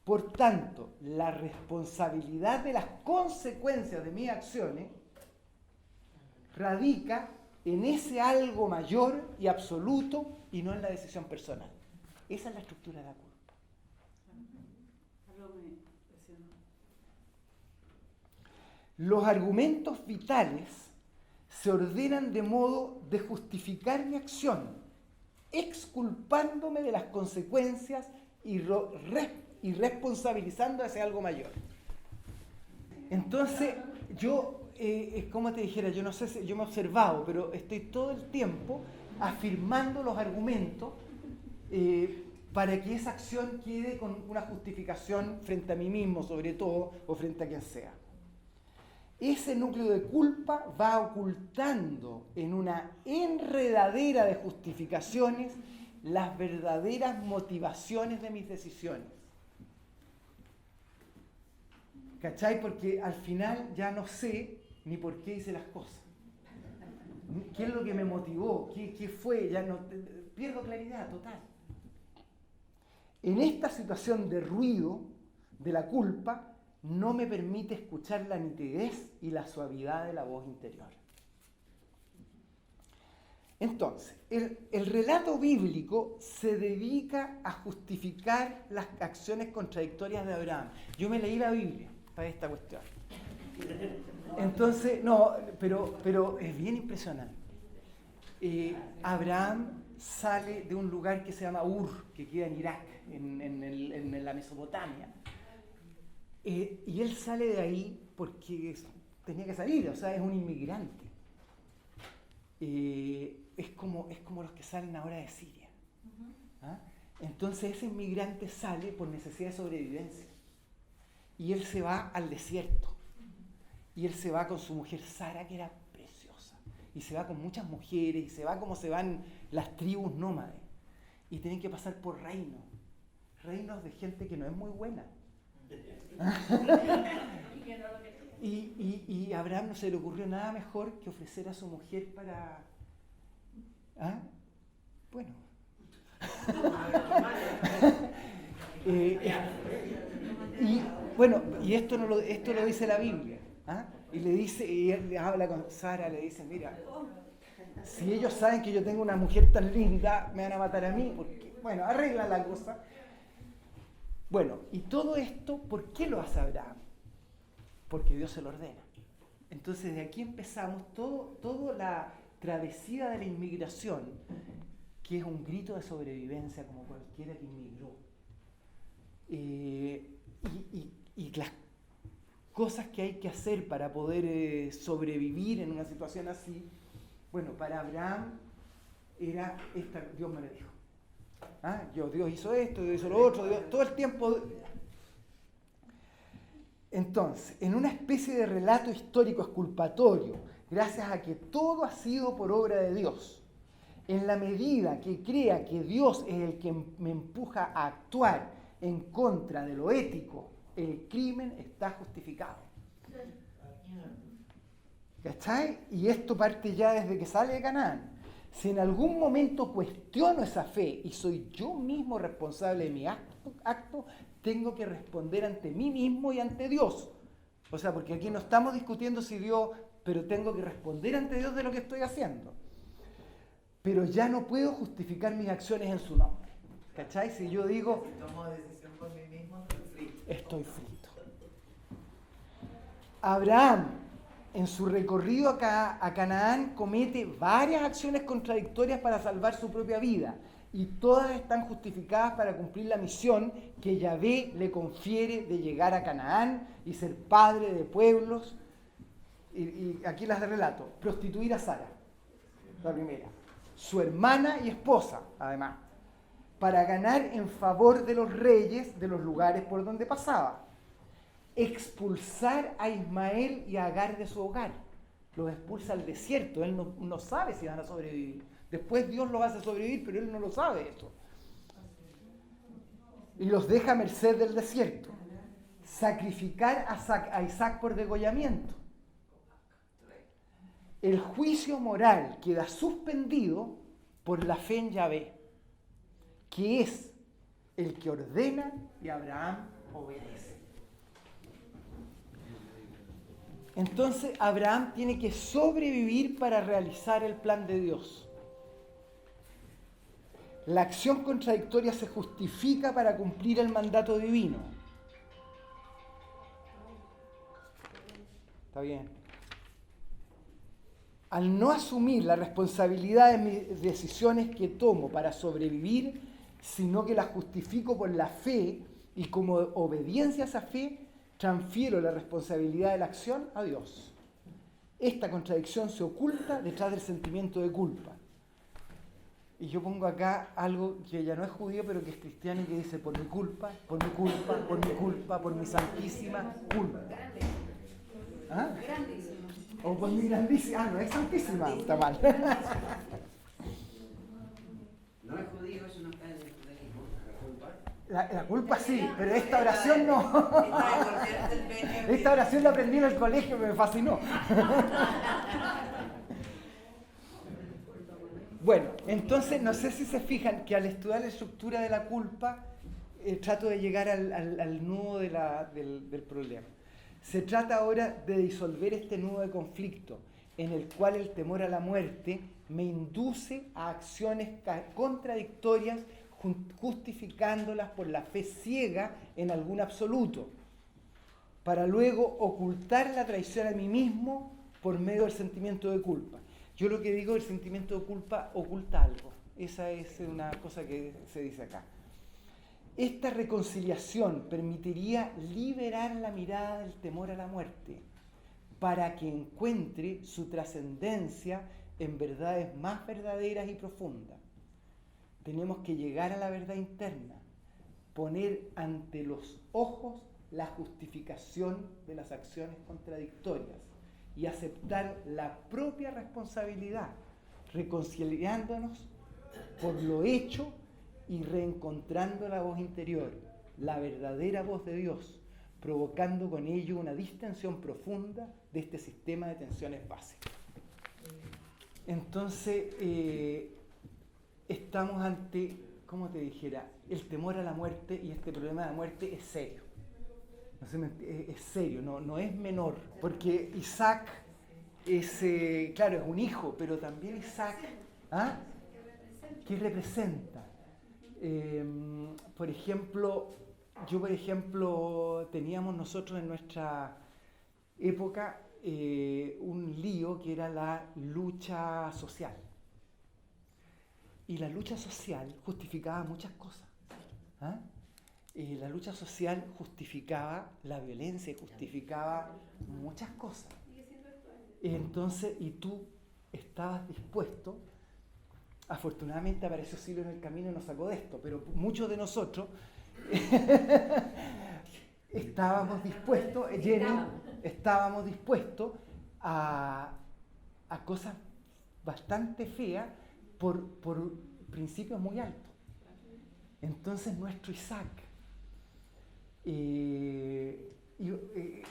[SPEAKER 1] Por tanto, la responsabilidad de las consecuencias de mis acciones radica en ese algo mayor y absoluto y no en la decisión personal. Esa es la estructura de la culpa. Los argumentos vitales se ordenan de modo de justificar mi acción, exculpándome de las consecuencias y responsabilizando a ese algo mayor. Entonces, yo, como te dijera, yo no sé si yo me he observado, pero estoy todo el tiempo afirmando los argumentos para que esa acción quede con una justificación frente a mí mismo, sobre todo, o frente a quien sea. Ese núcleo de culpa va ocultando en una enredadera de justificaciones las verdaderas motivaciones de mis decisiones. ¿Cachai? Porque al final ya no sé ni por qué hice las cosas. ¿Qué es lo que me motivó? ¿Qué fue? Ya no pierdo claridad total. En esta situación de ruido de la culpa, no me permite escuchar la nitidez y la suavidad de la voz interior. Entonces, el relato bíblico se dedica a justificar las acciones contradictorias de Abraham. Yo me leí la Biblia para esta cuestión. Entonces, no, pero es bien impresionante. Abraham sale de un lugar que se llama Ur, que queda en Irak, en la Mesopotamia. Y él sale de ahí porque tenía que salir, o sea, es un inmigrante. Es como los que salen ahora de Siria. ¿Ah? Entonces ese inmigrante sale por necesidad de sobrevivencia. Y él se va al desierto. Y él se va con su mujer Sara, que era preciosa. Y se va con muchas mujeres, y se va como se van las tribus nómades. Y tienen que pasar por reinos de gente que no es muy buena. Y a Abraham no se le ocurrió nada mejor que ofrecer a su mujer Bueno. Y esto lo dice la Biblia. ¿Ah? Y él le habla con Sara, le dice, mira, si ellos saben que yo tengo una mujer tan linda, me van a matar a mí, porque, bueno, arregla la cosa. Bueno, y todo esto, ¿por qué lo hace Abraham? Porque Dios se lo ordena. Entonces de aquí empezamos toda la travesía de la inmigración, que es un grito de sobrevivencia como cualquiera que inmigró. Y las cosas que hay que hacer para poder sobrevivir en una situación así, bueno, para Abraham era Dios me lo dijo. ¿Ah? Dios hizo esto, Dios hizo lo otro, todo el tiempo. Entonces, en una especie de relato histórico exculpatorio, gracias a que todo ha sido por obra de Dios, en la medida que crea que Dios es el que me empuja a actuar en contra de lo ético, el crimen está justificado. ¿Cachai? Y esto parte ya desde que sale de Canaán. Si en algún momento cuestiono esa fe y soy yo mismo responsable de mi acto, tengo que responder ante mí mismo y ante Dios. O sea, porque aquí no estamos discutiendo si Dios, pero tengo que responder ante Dios de lo que estoy haciendo. Pero ya no puedo justificar mis acciones en su nombre. ¿Cachai? Si yo digo,
[SPEAKER 2] si tomo decisión por mí mismo,
[SPEAKER 1] estoy frito. Abraham, en su recorrido a Canaán, comete varias acciones contradictorias para salvar su propia vida. Y todas están justificadas para cumplir la misión que Yahvé le confiere de llegar a Canaán y ser padre de pueblos. Y aquí las relato. Prostituir a Sara, la primera. Su hermana y esposa, además. Para ganar en favor de los reyes de los lugares por donde pasaba. Expulsar a Ismael y a Agar de su hogar. Los expulsa al desierto. Él no sabe si van a sobrevivir. Después Dios los hace sobrevivir, pero él no lo sabe eso. Y los deja a merced del desierto. Sacrificar a Isaac por degollamiento. El juicio moral queda suspendido por la fe en Yahvé, que es el que ordena y Abraham obedece. Entonces Abraham tiene que sobrevivir para realizar el plan de Dios. La acción contradictoria se justifica para cumplir el mandato divino. ¿Está bien? Al no asumir la responsabilidad de mis decisiones que tomo para sobrevivir, sino que las justifico por la fe y como obediencia a esa fe, transfiero la responsabilidad de la acción a Dios. Esta contradicción se oculta detrás del sentimiento de culpa. Y yo pongo acá algo que ya no es judío, pero que es cristiano y que dice, por mi culpa, por mi culpa, por mi culpa, por mi santísima culpa. ¿Ah?
[SPEAKER 3] Grandísimo.
[SPEAKER 1] O por mi grandísima. Ah, no es santísima, está mal.
[SPEAKER 2] no es judío, eso no está en el judaísmo.
[SPEAKER 1] La culpa sí, pero esta oración no.
[SPEAKER 2] Esta
[SPEAKER 1] Esta oración la aprendí en el colegio, me fascinó. Bueno, entonces no sé si se fijan que al estudiar la estructura de la culpa, trato de llegar al nudo del problema. Se trata ahora de disolver este nudo de conflicto, en el cual el temor a la muerte me induce a acciones contradictorias, justificándolas por la fe ciega en algún absoluto, para luego ocultar la traición a mí mismo por medio del sentimiento de culpa. Yo lo que digo, el sentimiento de culpa oculta algo. Esa es una cosa que se dice acá. Esta reconciliación permitiría liberar la mirada del temor a la muerte para que encuentre su trascendencia en verdades más verdaderas y profundas. Tenemos que llegar a la verdad interna, poner ante los ojos la justificación de las acciones contradictorias y aceptar la propia responsabilidad, reconciliándonos por lo hecho y reencontrando la voz interior, la verdadera voz de Dios, provocando con ello una distensión profunda de este sistema de tensiones básicas. Entonces, estamos ante, ¿cómo te dijera? El temor a la muerte, y este problema de la muerte es serio. No sé, es serio, no es menor, porque Isaac es, claro, es un hijo, pero también Isaac, ¿ah? ¿Qué representa? Por ejemplo, teníamos nosotros en nuestra época un lío que era la lucha social. Y la lucha social justificaba muchas cosas. ¿Ah? La lucha social justificaba la violencia, justificaba muchas cosas. Entonces, y tú estabas dispuesto, afortunadamente apareció Silo en el camino y nos sacó de esto, pero muchos de nosotros estábamos dispuestos, Jenny, estábamos dispuestos a cosas bastante feas por principios muy altos. Entonces nuestro Isaac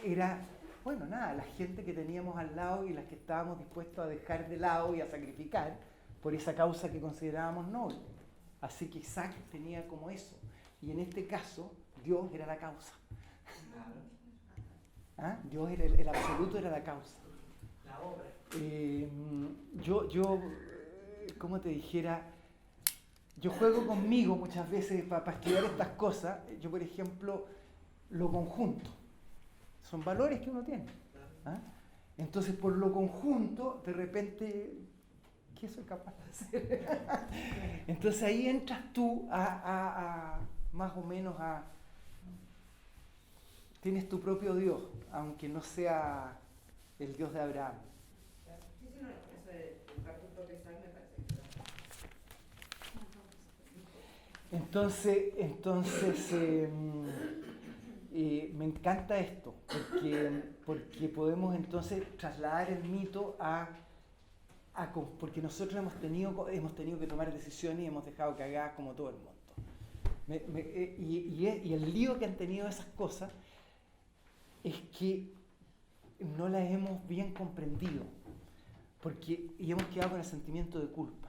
[SPEAKER 1] era, bueno, nada, la gente que teníamos al lado y las que estábamos dispuestos a dejar de lado y a sacrificar por esa causa que considerábamos noble. Así que Isaac tenía como eso. Y en este caso, Dios era la causa. ¿Ah? Dios era el absoluto, era la causa.
[SPEAKER 2] La obra.
[SPEAKER 1] Yo, como te dijera, yo juego conmigo muchas veces para estudiar estas cosas. Yo, por ejemplo, lo conjunto. Son valores que uno tiene. ¿Ah? Entonces, por lo conjunto, de repente, ¿qué soy capaz de hacer? Entonces ahí entras tú a más o menos a... Tienes tu propio Dios, aunque no sea el Dios de Abraham.
[SPEAKER 2] Sí, no, eso de buscar tu propio Isaac me parece que
[SPEAKER 1] Entonces me encanta esto, porque podemos entonces trasladar el mito porque nosotros hemos tenido que tomar decisiones y hemos dejado cagadas como todo el mundo. Y el lío que han tenido esas cosas es que no las hemos bien comprendido, y hemos quedado con el sentimiento de culpa.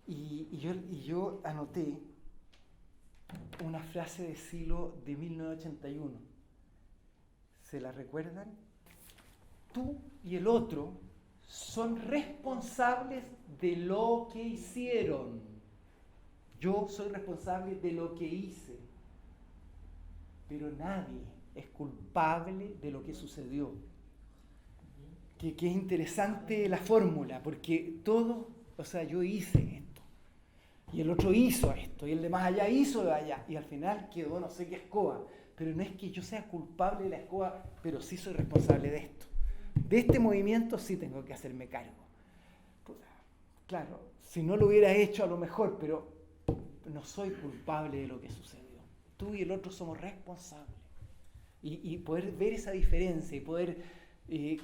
[SPEAKER 1] Y yo anoté una frase de Silo de 1981. ¿Se la recuerdan? Tú y el otro son responsables de lo que hicieron. Yo soy responsable de lo que hice, pero nadie es culpable de lo que sucedió. Que es interesante la fórmula, porque todos, yo hice esto, y el otro hizo esto, y el de más allá hizo de allá, y al final quedó no sé qué escoba, pero no es que yo sea culpable de la escoba, pero sí soy responsable de esto. De este movimiento sí tengo que hacerme cargo. Claro, si no lo hubiera hecho a lo mejor, pero no soy culpable de lo que sucedió. Tú y el otro somos responsables. Y poder ver esa diferencia y poder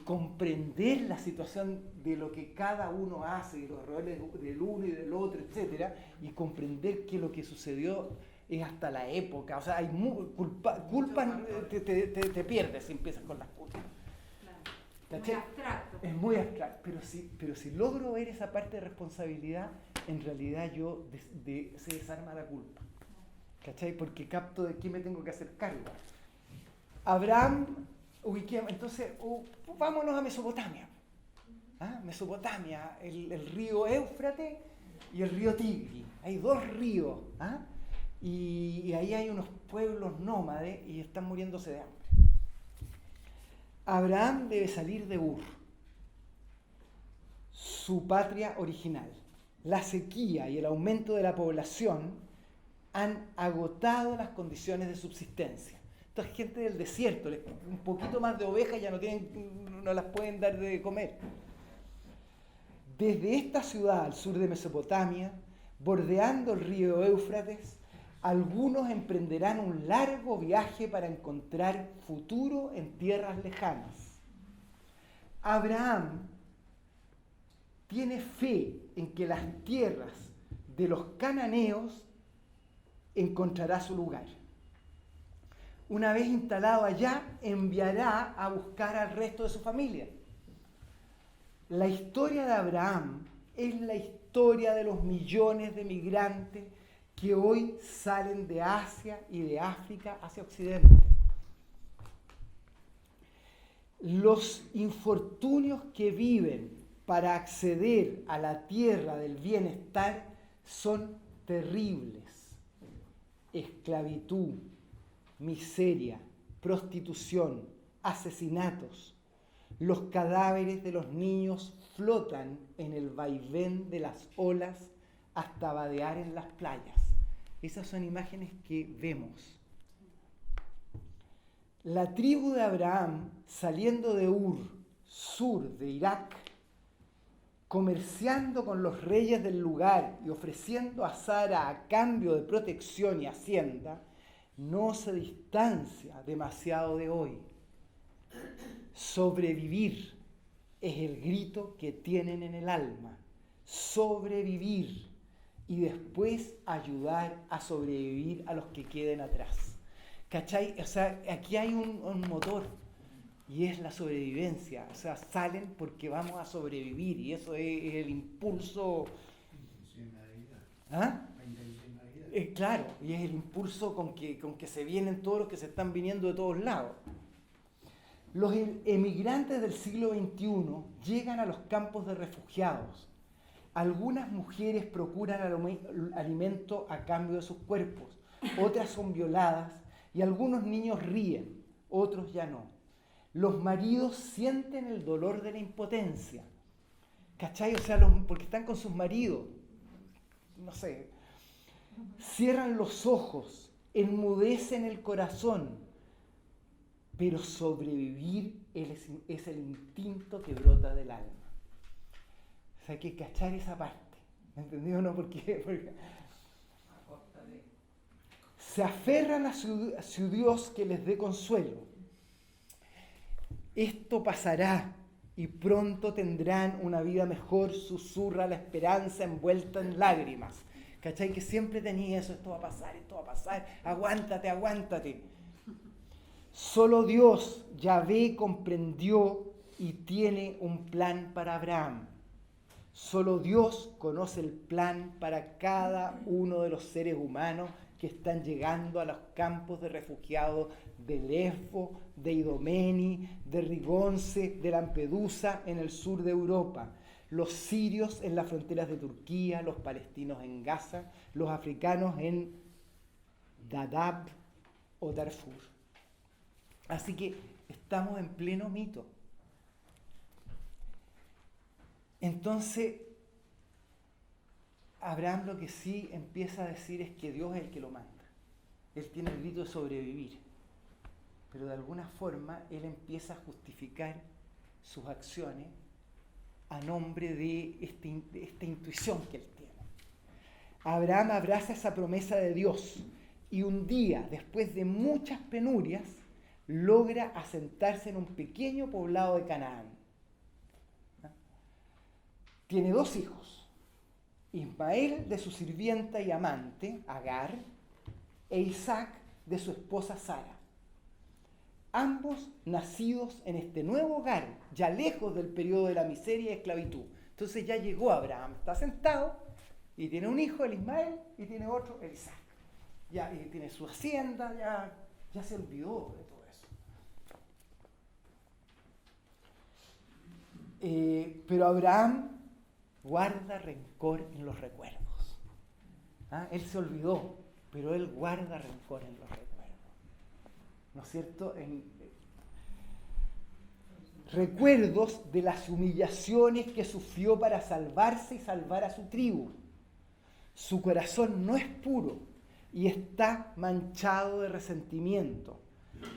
[SPEAKER 1] comprender la situación de lo que cada uno hace, de los roles del uno y del otro, etc., y comprender que lo que sucedió es hasta la época. O sea, hay culpa te pierdes si empiezas con las culpas.
[SPEAKER 3] Claro. Muy abstracto.
[SPEAKER 1] Es muy abstracto, pero si logro ver esa parte de responsabilidad, en realidad se desarma la culpa. ¿Cachai? Porque capto de qué me tengo que hacer cargo. Abraham, entonces vámonos a Mesopotamia. ¿Ah? Mesopotamia, el río Éufrates y el río Tigris. Hay dos ríos. ¿Ah? Y ahí hay unos pueblos nómades y están muriéndose de hambre. Abraham debe salir de Ur, su patria original. La sequía y el aumento de la población han agotado las condiciones de subsistencia. Esta gente del desierto, un poquito más de ovejas ya no las pueden dar de comer. Desde esta ciudad al sur de Mesopotamia, bordeando el río Éufrates, algunos emprenderán un largo viaje para encontrar futuro en tierras lejanas. Abraham tiene fe en que las tierras de los cananeos encontrará su lugar. Una vez instalado allá, enviará a buscar al resto de su familia. La historia de Abraham es la historia historia de los millones de migrantes que hoy salen de Asia y de África hacia Occidente. Los infortunios que viven para acceder a la tierra del bienestar son terribles. Esclavitud, miseria, prostitución, asesinatos. Los cadáveres de los niños flotan en el vaivén de las olas hasta vadear en las playas. Esas son imágenes que vemos. La tribu de Abraham, saliendo de Ur, sur de Irak, comerciando con los reyes del lugar y ofreciendo a Sara a cambio de protección y hacienda, no se distancia demasiado de hoy. Sobrevivir es el grito que tienen en el alma. Sobrevivir y después ayudar a sobrevivir a los que queden atrás. ¿Cachai? O sea, aquí hay un motor y es la sobrevivencia. O sea, salen porque vamos a sobrevivir y eso es el impulso. ¿Ah? Claro, y es el impulso con que se vienen todos los que se están viniendo de todos lados. Los emigrantes del siglo XXI llegan a los campos de refugiados. Algunas mujeres procuran alimento a cambio de sus cuerpos, otras son violadas y algunos niños ríen, otros ya no. Los maridos sienten el dolor de la impotencia, ¿cachai? O sea, porque están con sus maridos, no sé, cierran los ojos, enmudecen el corazón, pero sobrevivir es el instinto que brota del alma. O sea, hay que cachar esa parte, ¿me entendió? ¿No? Porque se aferran a su Dios que les dé consuelo. Esto pasará y pronto tendrán una vida mejor, susurra la esperanza envuelta en lágrimas. ¿Cachai? Que siempre tenía eso, esto va a pasar, aguántate, aguántate. Solo Dios, Yahvé, comprendió y tiene un plan para Abraham. Solo Dios conoce el plan para cada uno de los seres humanos que están llegando a los campos de refugiados de Lesbos, de Idomeni, de Rigonce, de Lampedusa en el sur de Europa, los sirios en las fronteras de Turquía, los palestinos en Gaza, los africanos en Dadaab o Darfur. Así que estamos en pleno mito. Entonces, Abraham lo que sí empieza a decir es que Dios es el que lo manda. Él tiene el grito de sobrevivir. Pero de alguna forma él empieza a justificar sus acciones a nombre de esta intuición que él tiene. Abraham abraza esa promesa de Dios y un día, después de muchas penurias, logra asentarse en un pequeño poblado de Canaán. Tiene 2 hijos, Ismael de su sirvienta y amante, Agar, e Isaac de su esposa Sara. Ambos nacidos en este nuevo hogar, ya lejos del periodo de la miseria y esclavitud. Entonces ya llegó Abraham, está sentado y tiene un hijo, el Ismael, y tiene otro, el Isaac. Ya, y tiene su hacienda, ya se olvidó de todo eso. Pero Abraham guarda rencor en los recuerdos. Él se olvidó, pero él guarda rencor en los recuerdos. ¿No es cierto? Recuerdos de las humillaciones que sufrió para salvarse y salvar a su tribu. Su corazón no es puro y está manchado de resentimiento.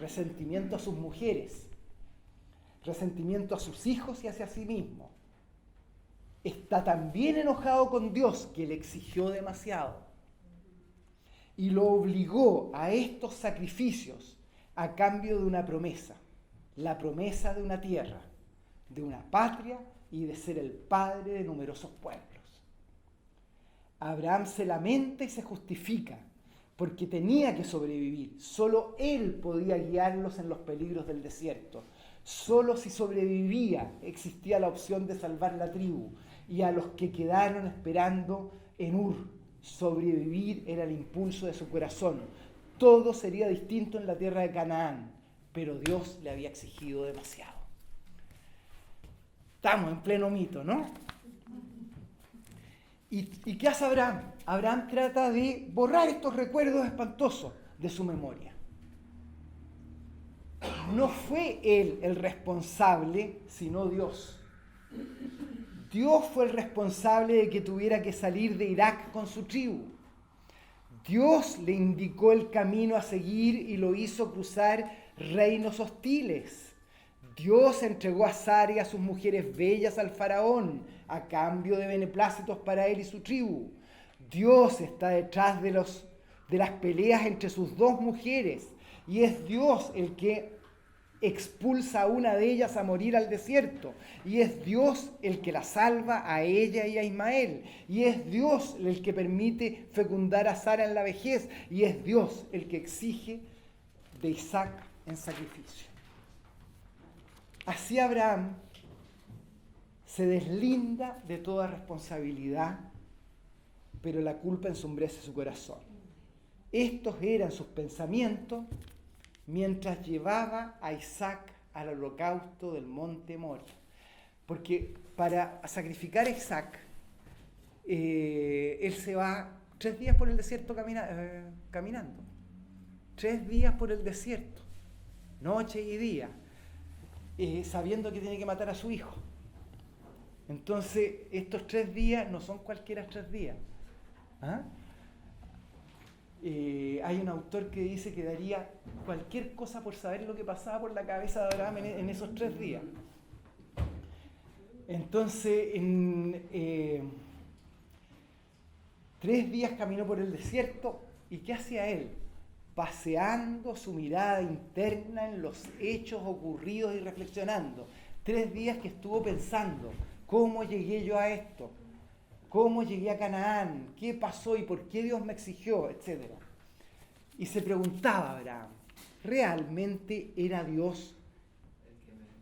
[SPEAKER 1] Resentimiento a sus mujeres, resentimiento a sus hijos y hacia sí mismo. Está también enojado con Dios, que le exigió demasiado y lo obligó a estos sacrificios a cambio de una promesa, la promesa de una tierra, de una patria y de ser el padre de numerosos pueblos. Abraham se lamenta y se justifica, porque tenía que sobrevivir. Solo él podía guiarlos en los peligros del desierto. Solo si sobrevivía existía la opción de salvar la tribu. Y a los que quedaron esperando en Ur, sobrevivir era el impulso de su corazón. Todo sería distinto en la tierra de Canaán, pero Dios le había exigido demasiado. Estamos en pleno mito, ¿no? ¿Y qué hace Abraham? Abraham trata de borrar estos recuerdos espantosos de su memoria. No fue él el responsable, sino Dios. Dios fue el responsable de que tuviera que salir de Irak con su tribu. Dios le indicó el camino a seguir y lo hizo cruzar reinos hostiles. Dios entregó a Sara y a sus mujeres bellas al faraón a cambio de beneplácitos para él y su tribu. Dios está detrás de las peleas entre sus dos mujeres y es Dios el que expulsa a una de ellas a morir al desierto. Y es Dios el que la salva a ella y a Ismael. Y es Dios el que permite fecundar a Sara en la vejez. Y es Dios el que exige de Isaac en sacrificio. Así Abraham se deslinda de toda responsabilidad, pero la culpa ensombrece su corazón. Estos eran sus pensamientos mientras llevaba a Isaac al holocausto del monte Moria. Porque para sacrificar a Isaac, él se va 3 días por el desierto caminando. 3 días por el desierto, noche y día, sabiendo que tiene que matar a su hijo. Entonces, estos 3 días no son cualquiera 3 días. ¿Ah? Hay un autor que dice que daría cualquier cosa por saber lo que pasaba por la cabeza de Abraham en esos 3 días. Entonces, 3 días caminó por el desierto, ¿y qué hacía él? Paseando su mirada interna en los hechos ocurridos y reflexionando. 3 días que estuvo pensando, ¿cómo llegué yo a esto? ¿Cómo llegué a Canaán? ¿Qué pasó y por qué Dios me exigió? Etcétera. Y se preguntaba Abraham, ¿realmente era Dios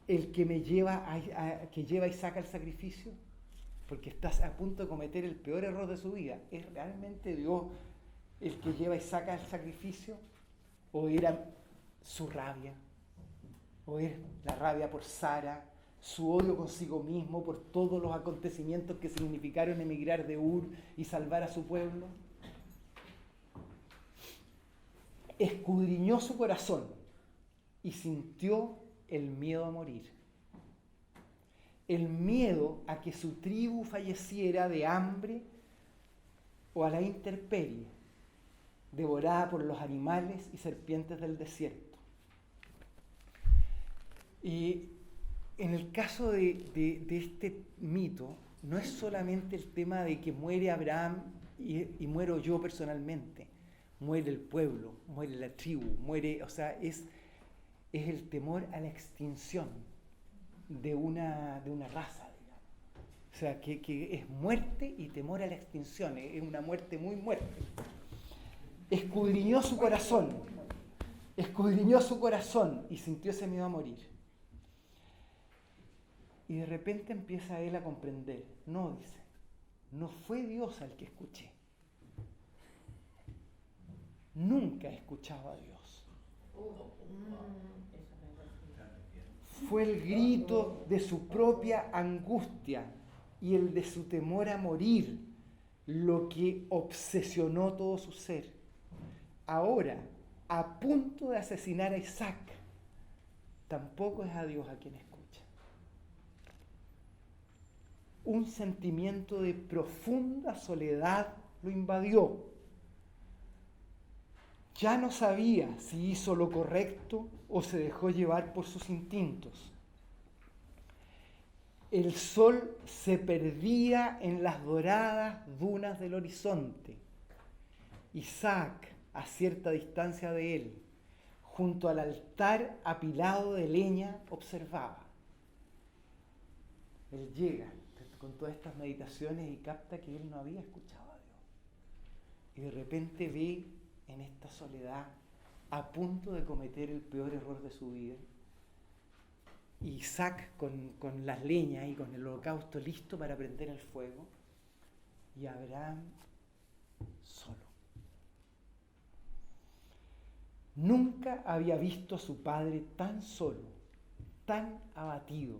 [SPEAKER 1] el que lleva a Isaac al sacrificio? Porque estás a punto de cometer el peor error de su vida. ¿Es realmente Dios el que lleva a Isaac al sacrificio? ¿O era su rabia? ¿O es la rabia por Sara? ¿Su odio consigo mismo por todos los acontecimientos que significaron emigrar de Ur y salvar a su pueblo? Escudriñó su corazón y sintió el miedo a morir. El miedo a que su tribu falleciera de hambre o a la intemperie, devorada por los animales y serpientes del desierto. Y en el caso de este mito, no es solamente el tema de que muere Abraham y muero yo personalmente, muere el pueblo, muere la tribu, es el temor a la extinción de una raza, digamos. O sea, que es muerte y temor a la extinción, es una muerte muy muerte. Escudriñó su corazón y sintió ese miedo a morir. Y de repente empieza él a comprender. No, dice, no fue Dios al que escuché. Nunca he escuchado a Dios. Fue el grito de su propia angustia y el de su temor a morir lo que obsesionó todo su ser. Ahora, a punto de asesinar a Isaac, tampoco es a Dios a quien escucha. Un sentimiento de profunda soledad lo invadió. Ya no sabía si hizo lo correcto o se dejó llevar por sus instintos. El sol se perdía en las doradas dunas del horizonte. Isaac, a cierta distancia de él, junto al altar apilado de leña, observaba. Él llega con todas estas meditaciones y capta que él no había escuchado a Dios. Y de repente ve en esta soledad, a punto de cometer el peor error de su vida. Isaac con las leñas y con el holocausto listo para prender el fuego, y Abraham solo. Nunca había visto a su padre tan solo, tan abatido,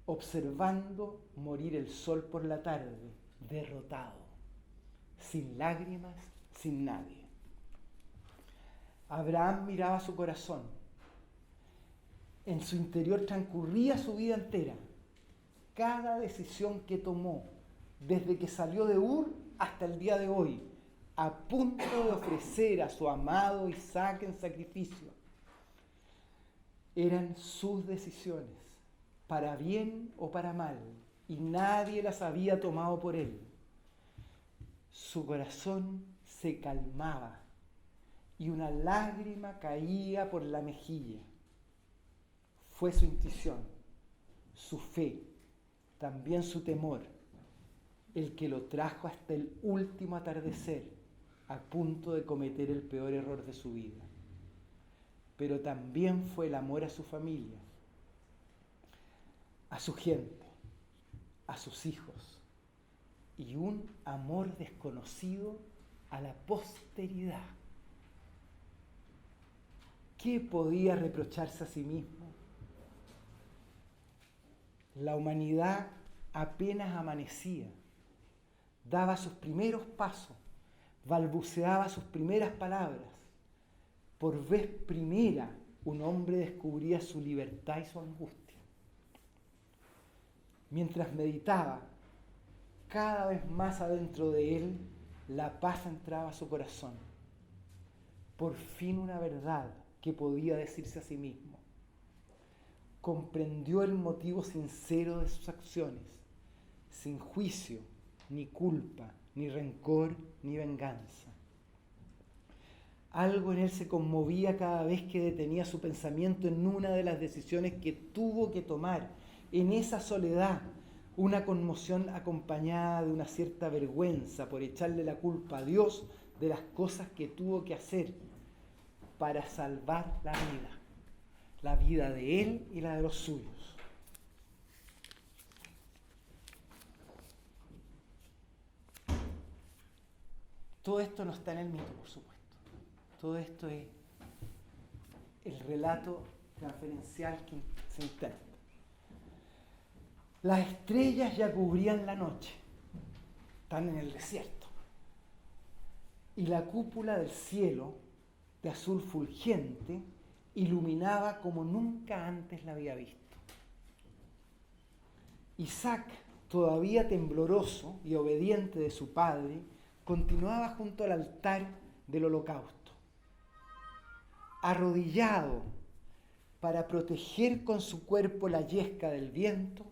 [SPEAKER 1] observando morir el sol por la tarde, derrotado, sin lágrimas, sin nadie. Abraham miraba su corazón. En su interior transcurría su vida entera. Cada decisión que tomó, desde que salió de Ur hasta el día de hoy, a punto de ofrecer a su amado Isaac en sacrificio, eran sus decisiones, para bien o para mal, y nadie las había tomado por él. Su corazón se calmaba y una lágrima caía por la mejilla. Fue su intuición, su fe, también su temor, el que lo trajo hasta el último atardecer, a punto de cometer el peor error de su vida. Pero también fue el amor a su familia, a su gente, a sus hijos, y un amor desconocido a la posteridad. ¿Qué podía reprocharse a sí mismo? La humanidad apenas amanecía, daba sus primeros pasos, balbuceaba sus primeras palabras. Por vez primera, un hombre descubría su libertad y su angustia. Mientras meditaba, cada vez más adentro de él, la paz entraba a su corazón. Por fin una verdad que podía decirse a sí mismo. Comprendió el motivo sincero de sus acciones, sin juicio, ni culpa, ni rencor, ni venganza. Algo en él se conmovía cada vez que detenía su pensamiento en una de las decisiones que tuvo que tomar. En esa soledad, una conmoción acompañada de una cierta vergüenza por echarle la culpa a Dios de las cosas que tuvo que hacer para salvar la vida de él y la de los suyos. Todo esto no está en el mito, por supuesto. Todo esto es el relato transferencial que se intenta. Las estrellas ya cubrían la noche, están en el desierto, y la cúpula del cielo, de azul fulgente, iluminaba como nunca antes la había visto. Isaac, todavía tembloroso y obediente de su padre, continuaba junto al altar del holocausto. Arrodillado para proteger con su cuerpo la yesca del viento,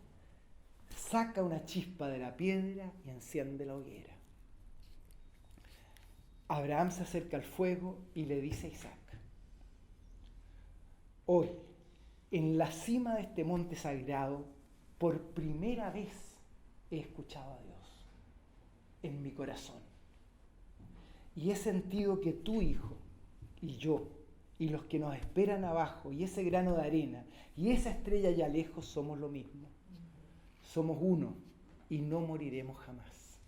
[SPEAKER 1] saca una chispa de la piedra y enciende la hoguera. Abraham se acerca al fuego y le dice a Isaac: hoy, en la cima de este monte sagrado, por primera vez he escuchado a Dios en mi corazón. Y he sentido que tu hijo y yo, y los que nos esperan abajo, y ese grano de arena, y esa estrella allá lejos, somos lo mismo. Somos uno, y no moriremos jamás.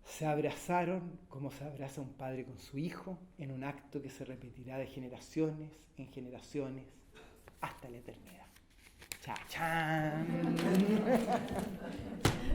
[SPEAKER 1] Se abrazaron como se abraza un padre con su hijo, en un acto que se repetirá de generaciones en generaciones, hasta la eternidad. ¡Cha-chan!